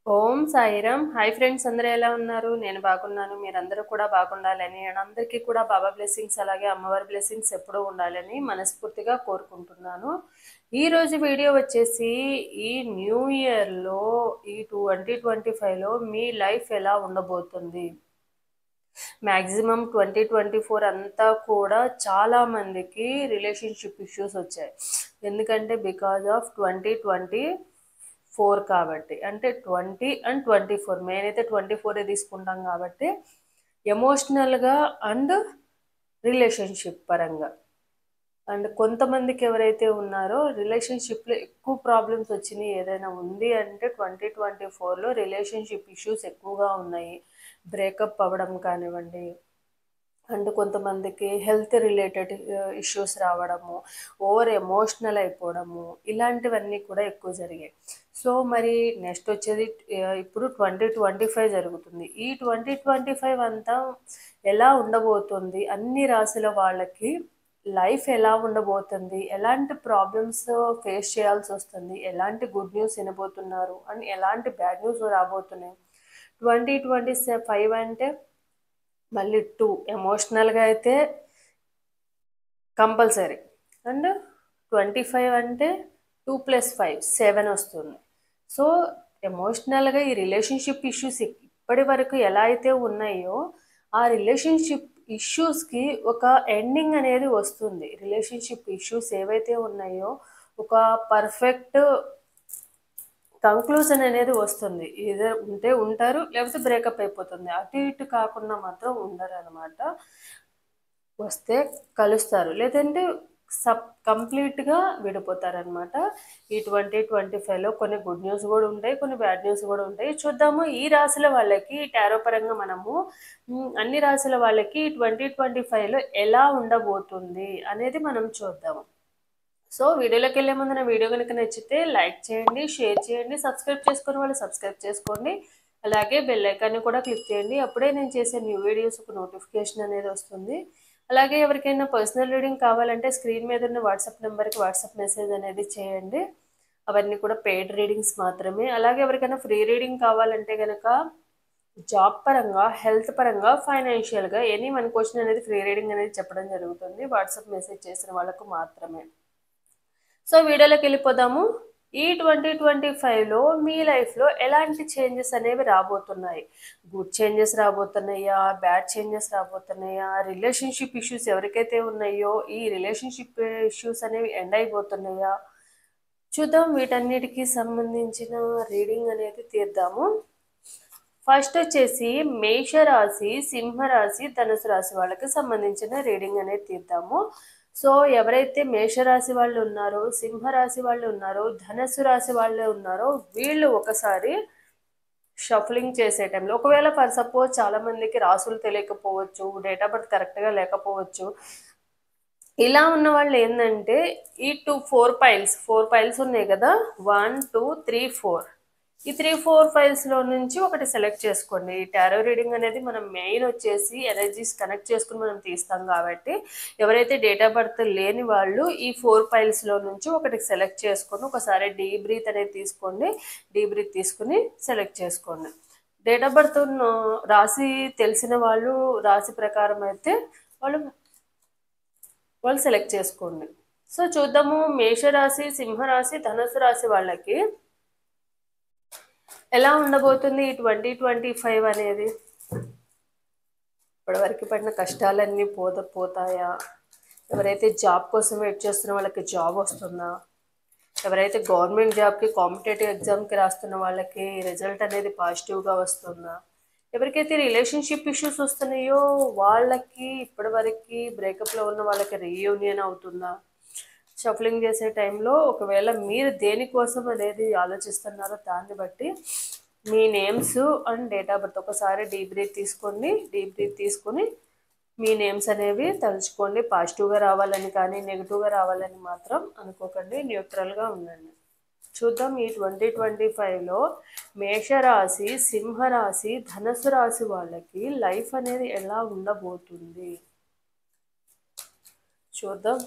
ఓం Sairam. Hi friends, అందరూ ఎలా ఉన్నారు? నేను బాగున్నాను. మీరందరూ కూడా బాగుండాలని అండ్ అందరికీ కూడా బాబా బ్లెస్సింగ్స్ అలాగే అమ్మవారి బ్లెస్సింగ్స్ ఎప్పుడూ ఉండాలని మనస్ఫూర్తిగా కోరుకుంటున్నాను. ఈరోజు వీడియో వచ్చేసి ఈ న్యూ ఇయర్లో ఈ 2025లో మీ లైఫ్ ఎలా ఉండబోతుంది. మ్యాక్సిమం 2024 అంతా కూడా చాలా మందికి రిలేషన్షిప్ ఇష్యూస్ వచ్చాయి. ఎందుకంటే బికాజ్ ఆఫ్ 2024 కాబట్టి, అంటే 20 అండ్ 24 మెయిన్ అయితే 24 తీసుకుంటాం కాబట్టి ఎమోషనల్గా అండ్ రిలేషన్షిప్ పరంగా అండ్ కొంతమందికి ఎవరైతే ఉన్నారో రిలేషన్షిప్లో ఎక్కువ ప్రాబ్లమ్స్ వచ్చినాయి ఏదైనా ఉంది అంటే 2024లో రిలేషన్షిప్ ఇష్యూస్ ఎక్కువగా ఉన్నాయి. బ్రేకప్ అవ్వడం కానివ్వండి, అండ్ కొంతమందికి హెల్త్ రిలేటెడ్ ఇష్యూస్ రావడము, ఓవర్ ఎమోషనల్ అయిపోవడము, ఇలాంటివన్నీ కూడా ఎక్కువ జరిగాయి. సో మరి నెక్స్ట్ వచ్చేది ఇప్పుడు 2025 జరుగుతుంది. ఈ 2025 అంతా ఎలా ఉండబోతుంది, అన్ని రాశుల వాళ్ళకి లైఫ్ ఎలా ఉండబోతుంది, ఎలాంటి ప్రాబ్లమ్స్ ఫేస్ చేయాల్సి వస్తుంది, ఎలాంటి గుడ్ న్యూస్ వినబోతున్నారు అండ్ ఎలాంటి బ్యాడ్ న్యూస్ రాబోతున్నాయి. 2025 అంటే మళ్ళీ 2 ఎమోషనల్గా అయితే కంపల్సరీ, అండ్ 25 అంటే 2 + 5 7 వస్తుంది. సో ఎమోషనల్గా ఈ రిలేషన్షిప్ ఇష్యూస్ ఇప్పటి వరకు ఎలా అయితే ఉన్నాయో ఆ రిలేషన్షిప్ ఇష్యూస్కి ఒక ఎండింగ్ అనేది వస్తుంది. రిలేషన్షిప్ ఇష్యూస్ ఏవైతే ఉన్నాయో ఒక పర్ఫెక్ట్ కంక్లూజన్ అనేది వస్తుంది. ఏదో ఉంటే ఉంటారు, లేకపోతే బ్రేకప్ అయిపోతుంది. అటు ఇటు కాకుండా మాత్రం ఉండరు అనమాట. వస్తే కలుస్తారు, లేదంటే కంప్లీట్గా విడిపోతారనమాట. ఈ 2025లో కొన్ని గుడ్ న్యూస్ కూడా ఉంటాయి, కొన్ని బ్యాడ్ న్యూస్ కూడా ఉంటాయి. చూద్దాము ఈ రాశుల వాళ్ళకి టారో పరంగా మనము అన్ని రాశుల వాళ్ళకి 2025లో ఎలా ఉండబోతుంది అనేది మనం చూద్దాము. సో వీడియోలోకి వెళ్ళే ముందు నా వీడియో కనుక నచ్చితే లైక్ చేయండి, షేర్ చేయండి, సబ్స్క్రైబ్ చేసుకుని వాళ్ళు సబ్స్క్రైబ్ చేసుకోండి, అలాగే బెల్ ఐకాన్ని కూడా క్లిక్ చేయండి. అప్పుడే నేను చేసే న్యూ వీడియోస్ ఒక నోటిఫికేషన్ అనేది వస్తుంది. అలాగే ఎవరికైనా పర్సనల్ రీడింగ్ కావాలంటే స్క్రీన్ మీద ఉన్న వాట్సాప్ నెంబర్కి వాట్సాప్ మెసేజ్ అనేది చేయండి. అవన్నీ కూడా పెయిడ్ రీడింగ్స్ మాత్రమే. అలాగే ఎవరికైనా ఫ్రీ రీడింగ్ కావాలంటే కనుక జాబ్ పరంగా, హెల్త్ పరంగా, ఫైనాన్షియల్గా ఎనీ 1 క్వశ్చన్ అనేది ఫ్రీ రీడింగ్ అనేది చెప్పడం జరుగుతుంది, వాట్సాప్ మెసేజ్ చేసిన వాళ్ళకు మాత్రమే. సో వీడియోలోకి వెళ్ళిపోదాము. ఈ 2025లో మీ లైఫ్లో ఎలాంటి చేంజెస్ అనేవి రాబోతున్నాయి? గుడ్ చేంజెస్ రాబోతున్నాయా, బ్యాడ్ చేంజెస్ రాబోతున్నాయా, రిలేషన్షిప్ ఇష్యూస్ ఎవరికైతే ఉన్నాయో ఈ రిలేషన్షిప్ ఇష్యూస్ అనేవి ఎండ్ అయిపోతున్నాయా? చూద్దాం. వీటన్నిటికీ సంబంధించిన రీడింగ్ అనేది తీద్దాము. ఫస్ట్ వచ్చేసి మేషరాశి, సింహరాశి, ధనుసు రాశి వాళ్ళకి సంబంధించిన రీడింగ్ అనేది తీద్దాము. సో ఎవరైతే మేషరాశి వాళ్ళు ఉన్నారో, సింహరాశి వాళ్ళు ఉన్నారో, ధనుసు రాశి వాళ్ళే ఉన్నారో వీళ్ళు ఒకసారి షఫలింగ్ చేసే టైంలో, ఒకవేళ ఫర్ సపోజ్ చాలా మందికి రాసులు తెలియకపోవచ్చు, డేట్ ఆఫ్ బర్త్ కరెక్ట్గా లేకపోవచ్చు, ఇలా ఉన్న వాళ్ళు ఏంటంటే ఈ 4 పైల్స్ ఉన్నాయి కదా, 1 2 3 4, ఈ 3 4 ఫైల్స్లో నుంచి ఒకటి సెలెక్ట్ చేసుకోండి. ఈ టారో రీడింగ్ అనేది మనం మెయిన్ వచ్చేసి ఎనర్జీస్ కనెక్ట్ చేసుకుని మనం తీస్తాం కాబట్టి ఎవరైతే డేట్ ఆఫ్ బర్త్ లేని వాళ్ళు ఈ 4 ఫైల్స్లో నుంచి ఒకటి సెలెక్ట్ చేసుకొని ఒకసారి డీప్ బ్రీత్ అనేది తీసుకోండి. డీప్ బ్రీత్ తీసుకుని సెలెక్ట్ చేసుకోండి. డేట్ ఆఫ్ బర్త్ రాశి తెలిసిన వాళ్ళు రాశి ప్రకారం అయితే వాళ్ళు సెలెక్ట్ చేసుకోండి. సో చూద్దాము మేషరాశి, సింహరాశి, ధనుసు రాశి వాళ్ళకి ఎలా ఉండబోతుంది ఈ 2025 అనేది. ఇప్పటివరకు పడిన కష్టాలన్నీ పోతాయా? ఎవరైతే జాబ్ కోసం వెయిట్ చేస్తున్న వాళ్ళకి జాబ్ వస్తుందా? ఎవరైతే గవర్నమెంట్ జాబ్కి కాంపిటేటివ్ ఎగ్జామ్కి రాస్తున్న వాళ్ళకి రిజల్ట్ అనేది పాజిటివ్గా వస్తుందా? ఎవరికైతే రిలేషన్షిప్ ఇష్యూస్ వస్తున్నాయో వాళ్ళకి ఇప్పటివరకు బ్రేకప్లో ఉన్న వాళ్ళకి రీయూనియన్ అవుతుందా? షఫలింగ్ చేసే టైంలో ఒకవేళ మీరు దేనికోసం అనేది ఆలోచిస్తున్నారో దాన్ని బట్టి మీ names and date of birth ఒకసారి డీప్ బ్రీత్ తీసుకోండి. డీప్ బ్రీత్ తీసుకొని మీ నేమ్స్ అనేవి తలుచుకోండి. పాజిటివ్గా రావాలని కానీ నెగిటివ్గా రావాలని మాత్రం అనుకోకండి, న్యూట్రల్గా ఉండండి. చూద్దాం ఈ 2025లో మేషరాశి, సింహరాశి, ధనుసు రాశి వాళ్ళకి లైఫ్ అనేది ఎలా ఉండబోతుంది చూద్దాం.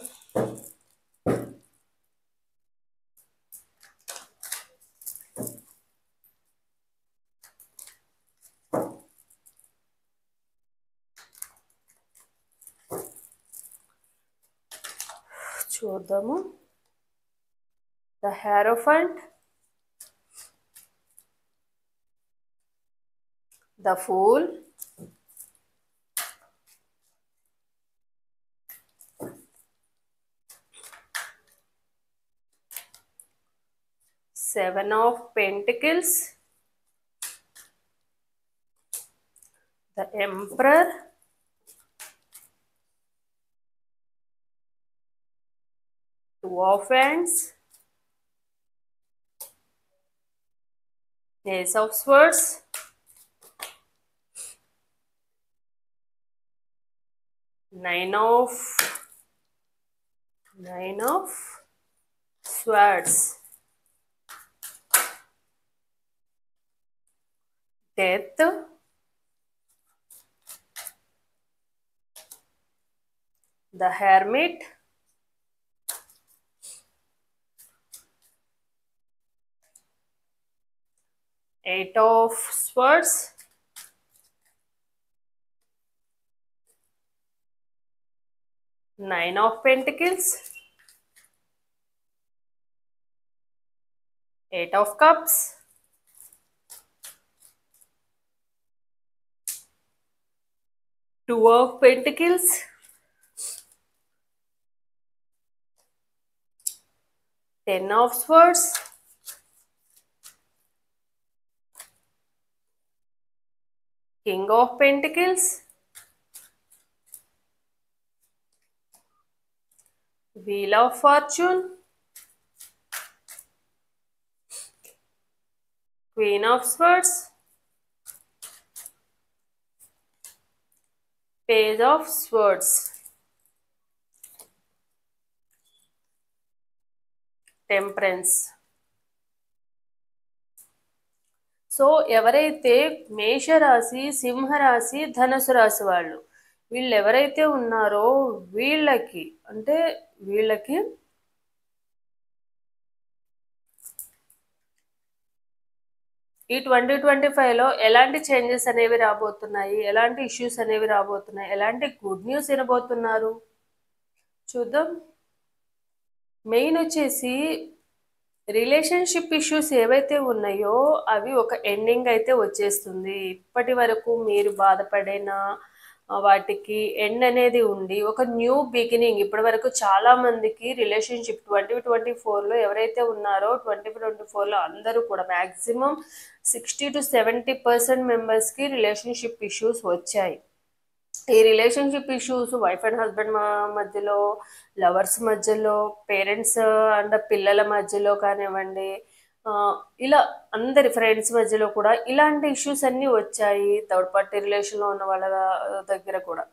చూద్దాము. The Hierophant, the Fool, Seven of Pentacles, the Emperor, Two of Wands, Ace of Swords, Nine of Swords, Death, the Hermit, Eight of Swords, Nine of Pentacles, Eight of Cups, Two of Pentacles, Ten of Swords, King of Pentacles, Wheel of Fortune, Queen of Swords, Page of Swords, Temperance. So ఎవరైతే మేషరాశి, సింహరాశి, ధనుసు రాశి వాళ్ళు వీళ్ళు ఎవరైతే ఉన్నారో వీళ్ళకి ఈ 2025లో ఎలాంటి చేంజెస్ అనేవి రాబోతున్నాయి, ఎలాంటి ఇష్యూస్ అనేవి రాబోతున్నాయి, ఎలాంటి గుడ్ న్యూస్ వినబోతున్నారు చూద్దాం. మెయిన్ వచ్చేసి రిలేషన్షిప్ ఇష్యూస్ ఏవైతే ఉన్నాయో అవి ఒక ఎండింగ్ అయితే వచ్చేస్తుంది. ఇప్పటి వరకు మీరు బాధపడిన వాటికి ఎండ్ అనేది ఉండి ఒక న్యూ బిగినింగ్. ఇప్పటి వరకు చాలా మందికి రిలేషన్షిప్ 2024లో ఎవరైతే ఉన్నారో 2024లో అందరూ కూడా మ్యాక్సిమం 60 to 70% మెంబర్స్కి రిలేషన్షిప్ ఇష్యూస్ వచ్చాయి. ఈ relationship issues wife and husband మధ్యలో, లవర్స్ మధ్యలో, పేరెంట్స్ అండ్ పిల్లల మధ్యలో కానివ్వండి, ఇలా అందరి ఫ్రెండ్స్ మధ్యలో కూడా ఇలాంటి ఇష్యూస్ అన్నీ వచ్చాయి. థర్డ్ పార్టీ రిలేషన్లో ఉన్న వాళ్ళ దగ్గర కూడా.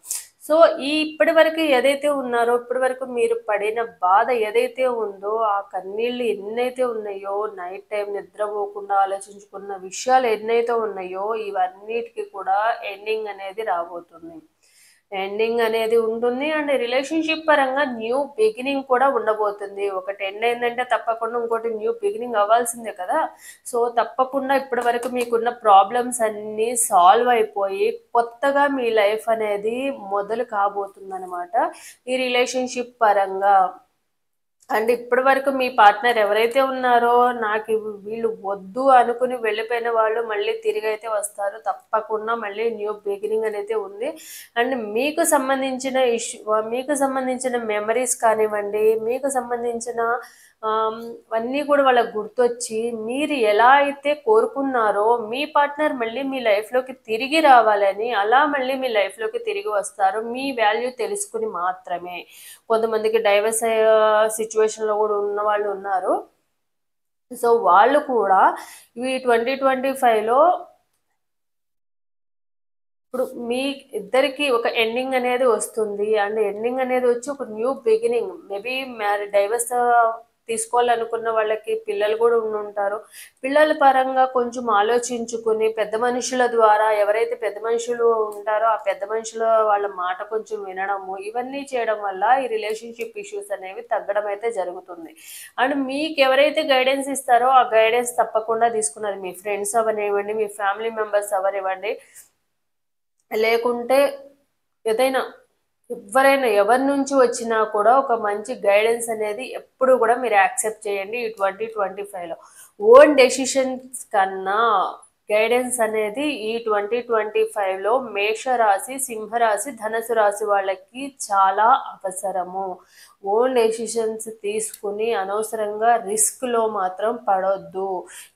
సో ఇప్పటి వరకు ఏదైతే ఉన్నారో, ఇప్పటి వరకు మీరు పడిన బాధ ఏదైతే ఉందో, ఆ కన్నీళ్ళు ఎన్నైతే ఉన్నాయో, నైట్ టైం నిద్రపోకుండా ఆలోచించుకున్న విషయాలు ఎన్నైతే ఉన్నాయో ఇవన్నిటికీ కూడా ఎండింగ్ అనేది రాబోతుంది. ఎండింగ్ అనేది ఉంటుంది అండ్ రిలేషన్షిప్ పరంగా న్యూ బిగినింగ్ కూడా ఉండబోతుంది. ఒకటి ఎండ్ అయిందంటే తప్పకుండా ఇంకోటి న్యూ బిగినింగ్ అవ్వాల్సిందే కదా. సో తప్పకుండా ఇప్పటి వరకు మీకున్న ప్రాబ్లమ్స్ అన్నీ సాల్వ్ అయిపోయి కొత్తగా మీ లైఫ్ అనేది మొదలు కాబోతుంది అనమాట ఈ రిలేషన్షిప్ పరంగా. అండ్ ఇప్పటి వరకు మీ పార్ట్నర్ ఎవరైతే ఉన్నారో నాకు వీళ్ళు వద్దు అనుకుని వెళ్ళిపోయిన వాళ్ళు మళ్ళీ తిరిగి అయితే వస్తారు. తప్పకుండా మళ్ళీ న్యూ బిగినింగ్ అనేది ఉంది. అండ్ మీకు సంబంధించిన మెమరీస్ కానివ్వండి, మీకు సంబంధించిన అన్నీ కూడా వాళ్ళకి గుర్తొచ్చి మీరు ఎలా అయితే కోరుకున్నారో మీ పార్ట్నర్ మళ్ళీ మీ లైఫ్లోకి తిరిగి రావాలని, అలా మళ్ళీ మీ లైఫ్లోకి తిరిగి వస్తారు మీ వాల్యూ తెలుసుకుని మాత్రమే. కొంతమందికి డైవర్స్ సిచ్యువేషన్లో కూడా ఉన్న వాళ్ళు ఉన్నారు. సో వాళ్ళు కూడా ఈ 2025లో ఇప్పుడు మీ ఇద్దరికి ఒక ఎండింగ్ అనేది వస్తుంది. అండ్ ఎండింగ్ అనేది వచ్చి ఒక న్యూ బిగినింగ్. మేబీ డైవర్స్ తీసుకోవాలనుకున్న వాళ్ళకి పిల్లలు కూడా ఉంటారు. పిల్లల పరంగా కొంచెం ఆలోచించుకుని పెద్ద మనుషుల ద్వారా, ఎవరైతే పెద్ద మనుషులు ఉంటారో ఆ పెద్ద మనుషుల వాళ్ళ మాట కొంచెం వినడము, ఇవన్నీ చేయడం వల్ల ఈ రిలేషన్షిప్ ఇష్యూస్ అనేవి తగ్గడం అయితే జరుగుతుంది. అండ్ మీకు ఎవరైతే గైడెన్స్ ఇస్తారో ఆ గైడెన్స్ తప్పకుండా తీసుకున్నారు. మీ ఫ్రెండ్స్ అవనివ్వండి, మీ ఫ్యామిలీ మెంబర్స్ అవనివ్వండి, లేకుంటే ఏదైనా ఎవరైనా ఎవరి నుంచి వచ్చినా కూడా ఒక మంచి గైడెన్స్ అనేది ఎప్పుడు కూడా మీరు యాక్సెప్ట్ చేయండి ఈ 2025లో. ఓన్ డెసిషన్స్ కన్నా గైడెన్స్ అనేది ఈ 2025లో మేషరాశి, సింహరాశి, ధనుసు రాశి వాళ్ళకి చాలా అవసరము. ఓన్ డెసిషన్స్ తీసుకుని అనవసరంగా రిస్క్లో మాత్రం పడొద్దు.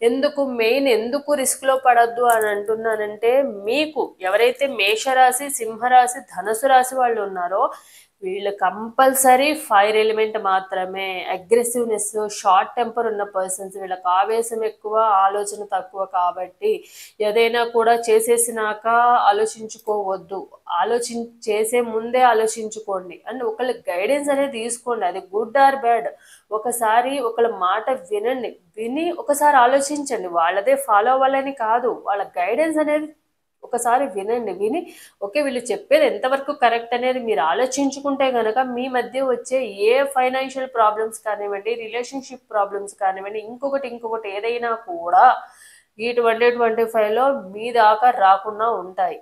ఎందుకు రిస్క్లో పడొద్దు అని అంటున్నానంటే, మీకు ఎవరైతే మేషరాశి, సింహరాశి, ధనుసు రాశి వాళ్ళు ఉన్నారో వీళ్ళు కంపల్సరీ ఫైర్ ఎలిమెంట్ మాత్రమే. అగ్రెసివ్నెస్, షార్ట్ టెంపర్ ఉన్న పర్సన్స్, వీళ్ళకి ఆవేశం ఎక్కువ, ఆలోచన తక్కువ. కాబట్టి ఏదైనా కూడా చేసేసినాక ఆలోచించుకోవద్దు, చేసే ముందే ఆలోచించుకోండి అండ్ ఒకళ్ళ గైడెన్స్ అనేది తీసుకోండి. అది గుడ్ ఆర్ బ్యాడ్, ఒకసారి ఒకళ్ళ మాట విని ఒకసారి ఆలోచించండి. వాళ్ళదే ఫాలో అవ్వాలని కాదు, వాళ్ళ గైడెన్స్ అనేది ఒకసారి విని ఓకే వీళ్ళు చెప్పేది ఎంతవరకు కరెక్ట్ అనేది మీరు ఆలోచించుకుంటే కనుక మీ మధ్య వచ్చే ఏ ఫైనాన్షియల్ ప్రాబ్లమ్స్ కానివ్వండి, రిలేషన్షిప్ ప్రాబ్లమ్స్ కానివ్వండి, ఇంకొకటి ఏదైనా కూడా ఈ 2025లో మీ దాకా రాకుండా ఉంటాయి.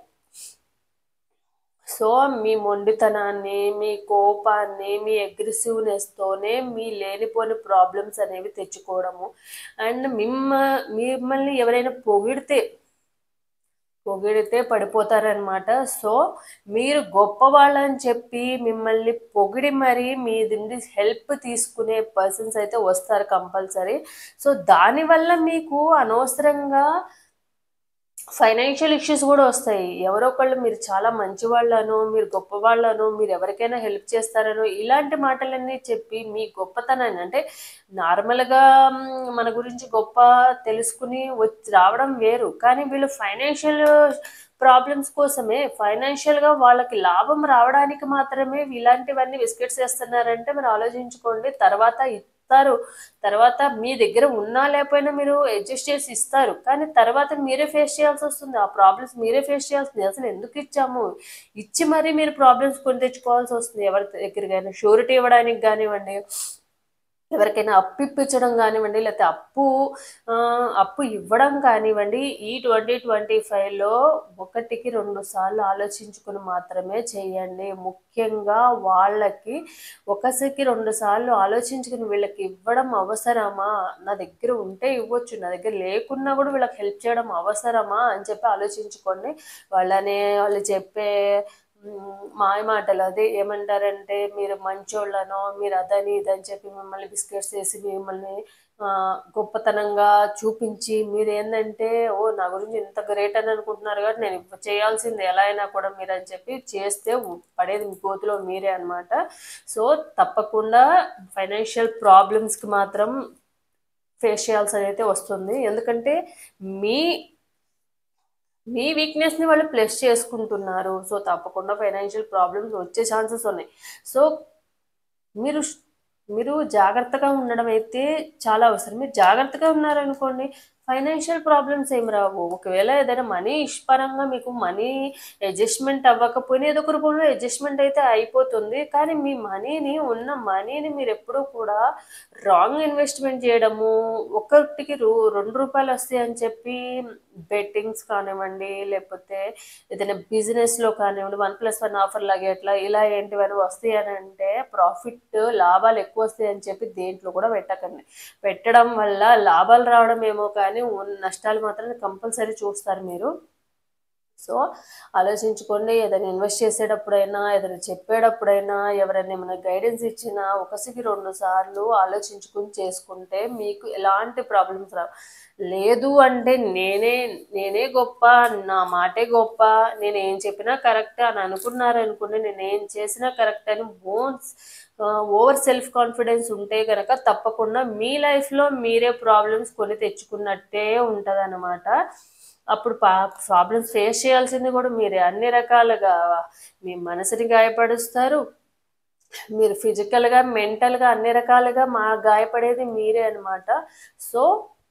సో మీ మొండితనాన్ని, మీ కోపాన్ని, మీ అగ్రెసివ్నెస్తోనే మీ లేనిపోని ప్రాబ్లమ్స్ అనేవి తెచ్చుకోవడము అండ్ మిమ్మల్ని ఎవరైనా పొగిడితే పడిపోతారనమాట. సో మీరు గొప్పవాళ్ళని చెప్పి మిమ్మల్ని పొగిడి మరీ మీ నుండి హెల్ప్ తీసుకునే పర్సన్స్ అయితే వస్తారు కంపల్సరీ. సో దానివల్ల మీకు అనవసరంగా ఫైనాన్షియల్ ఇష్యూస్ కూడా వస్తాయి. ఎవరో ఒకళ్ళు మీరు చాలా మంచి వాళ్ళను, మీరు గొప్ప వాళ్ళను, మీరు ఎవరికైనా హెల్ప్ చేస్తారనో ఇలాంటి మాటలన్నీ చెప్పి మీ గొప్పతనాన్ని అంటే నార్మల్గా మన గురించి గొప్ప తెలుసుకుని రావడం వేరు. కానీ వీళ్ళు ఫైనాన్షియల్ ప్రాబ్లమ్స్ కోసమే, ఫైనాన్షియల్గా వాళ్ళకి లాభం రావడానికి మాత్రమే ఇలాంటివన్నీ బిస్కెట్స్ వేస్తున్నారంటే మీరు ఆలోచించుకోండి. తర్వాత మీ దగ్గర ఉన్నా లేకపోయినా మీరు అడ్జస్ట్ చేసి ఇస్తారు, కానీ తర్వాత మీరే ఫేస్ చేయాల్సి వస్తుంది. ఆ ప్రాబ్లమ్స్ మీరే ఫేస్ చేయాల్సింది. అసలు ఎందుకు ఇచ్చి మరీ మీరు ప్రాబ్లమ్స్ కొని తెచ్చుకోవాల్సి వస్తుంది. ఎవరి దగ్గరికైనా షూరిటీ ఇవ్వడానికి కానివ్వండి, ఎవరికైనా అప్పు ఇప్పించడం కానివ్వండి, లేకపోతే అప్పు ఇవ్వడం కానివ్వండి, ఈ 2025లో 1-2 సార్లు ఆలోచించుకుని మాత్రమే చేయండి. ముఖ్యంగా వాళ్ళకి 1-2 సార్లు ఆలోచించుకుని వీళ్ళకి ఇవ్వడం అవసరమా, నా దగ్గర ఉంటే ఇవ్వచ్చు, నా దగ్గర లేకున్నా కూడా వీళ్ళకి హెల్ప్ చేయడం అవసరమా అని చెప్పి ఆలోచించుకోండి. వాళ్ళు చెప్పే మాయ మాటలు అదే ఏమంటారంటే, మీరు మంచోళ్ళనో, మీరు అదని ఇదని చెప్పి మిమ్మల్ని బిస్కెట్స్ వేసి మిమ్మల్ని గొప్పతనంగా చూపించి మీరు ఏంటంటే నా గురించి ఇంత గ్రేట్ అని అనుకుంటున్నారు కాబట్టి నేను చేయాల్సింది ఎలా అయినా కూడా మీరు అని చెప్పి చేస్తే పడేది మీ గోతులో మీరే అనమాట. సో తప్పకుండా ఫైనాన్షియల్ ప్రాబ్లమ్స్కి మాత్రం ఫేస్ చేయాల్సి అయితే వస్తుంది. ఎందుకంటే మీ వీక్నెస్ని వాళ్ళు ప్లస్ చేసుకుంటున్నారు. సో తప్పకుండా ఫైనాన్షియల్ ప్రాబ్లమ్స్ వచ్చే ఛాన్సెస్ ఉన్నాయి. సో మీరు జాగ్రత్తగా ఉండడం అయితే చాలా అవసరం. మీరు జాగ్రత్తగా ఉన్నారనుకోండి, ఫైనాన్షియల్ ప్రాబ్లమ్స్ ఏం రావు. ఒకవేళ ఏదైనా మనీ పరంగా మీకు మనీ అడ్జస్ట్మెంట్ అవ్వకపోయినా ఏదో ఒక రూపంలో అడ్జస్ట్మెంట్ అయితే అయిపోతుంది. కానీ మీ ఉన్న మనీని మీరు ఎప్పుడూ కూడా రాంగ్ ఇన్వెస్ట్మెంట్ చేయడము, ఒక్కటికి ₹2 వస్తాయి అని చెప్పి బెట్టింగ్స్ కానివ్వండి, లేకపోతే ఏదైనా బిజినెస్లో కానివ్వండి, 1+1 ఆఫర్ లాగా ఇలా ఏంటివన్నీ వస్తాయి అని అంటే ప్రాఫిట్ లాభాలు ఎక్కువ వస్తాయి అని చెప్పి దేంట్లో కూడా పెట్టకండి. పెట్టడం వల్ల లాభాలు రావడం ఏమో కానీ నష్టాలు మాత్రం కంపల్సరీ చూస్తారు మీరు. సో ఆలోచించుకోండి. ఏదైనా ఇన్వెస్ట్ చేసేటప్పుడైనా, ఏదైనా చెప్పేటప్పుడైనా, ఎవరైనా ఏమైనా గైడెన్స్ ఇచ్చినా 1-2 సార్లు ఆలోచించుకుని చేసుకుంటే మీకు ఎలాంటి ప్రాబ్లమ్స్ రావు. లేదు అంటే నేనే గొప్ప, నా మాటే గొప్ప, నేను ఏం చెప్పినా కరెక్ట్ అని అనుకున్నారనుకోండి, నేను ఏం చేసినా కరెక్ట్ అని ఓవర్ సెల్ఫ్ కాన్ఫిడెన్స్ ఉంటే కనుక తప్పకుండా మీ లైఫ్లో మీరే ప్రాబ్లమ్స్ కొని తెచ్చుకున్నట్టే ఉంటుంది అన్నమాట. అప్పుడు ప్రాబ్లమ్స్ ఫేస్ చేయాల్సింది కూడా మీరే. అన్ని రకాలుగా మీ మనసుని గాయపరుస్తారు, మీరు ఫిజికల్గా, మెంటల్గా అన్ని రకాలుగా గాయపడేది మీరే అనమాట. సో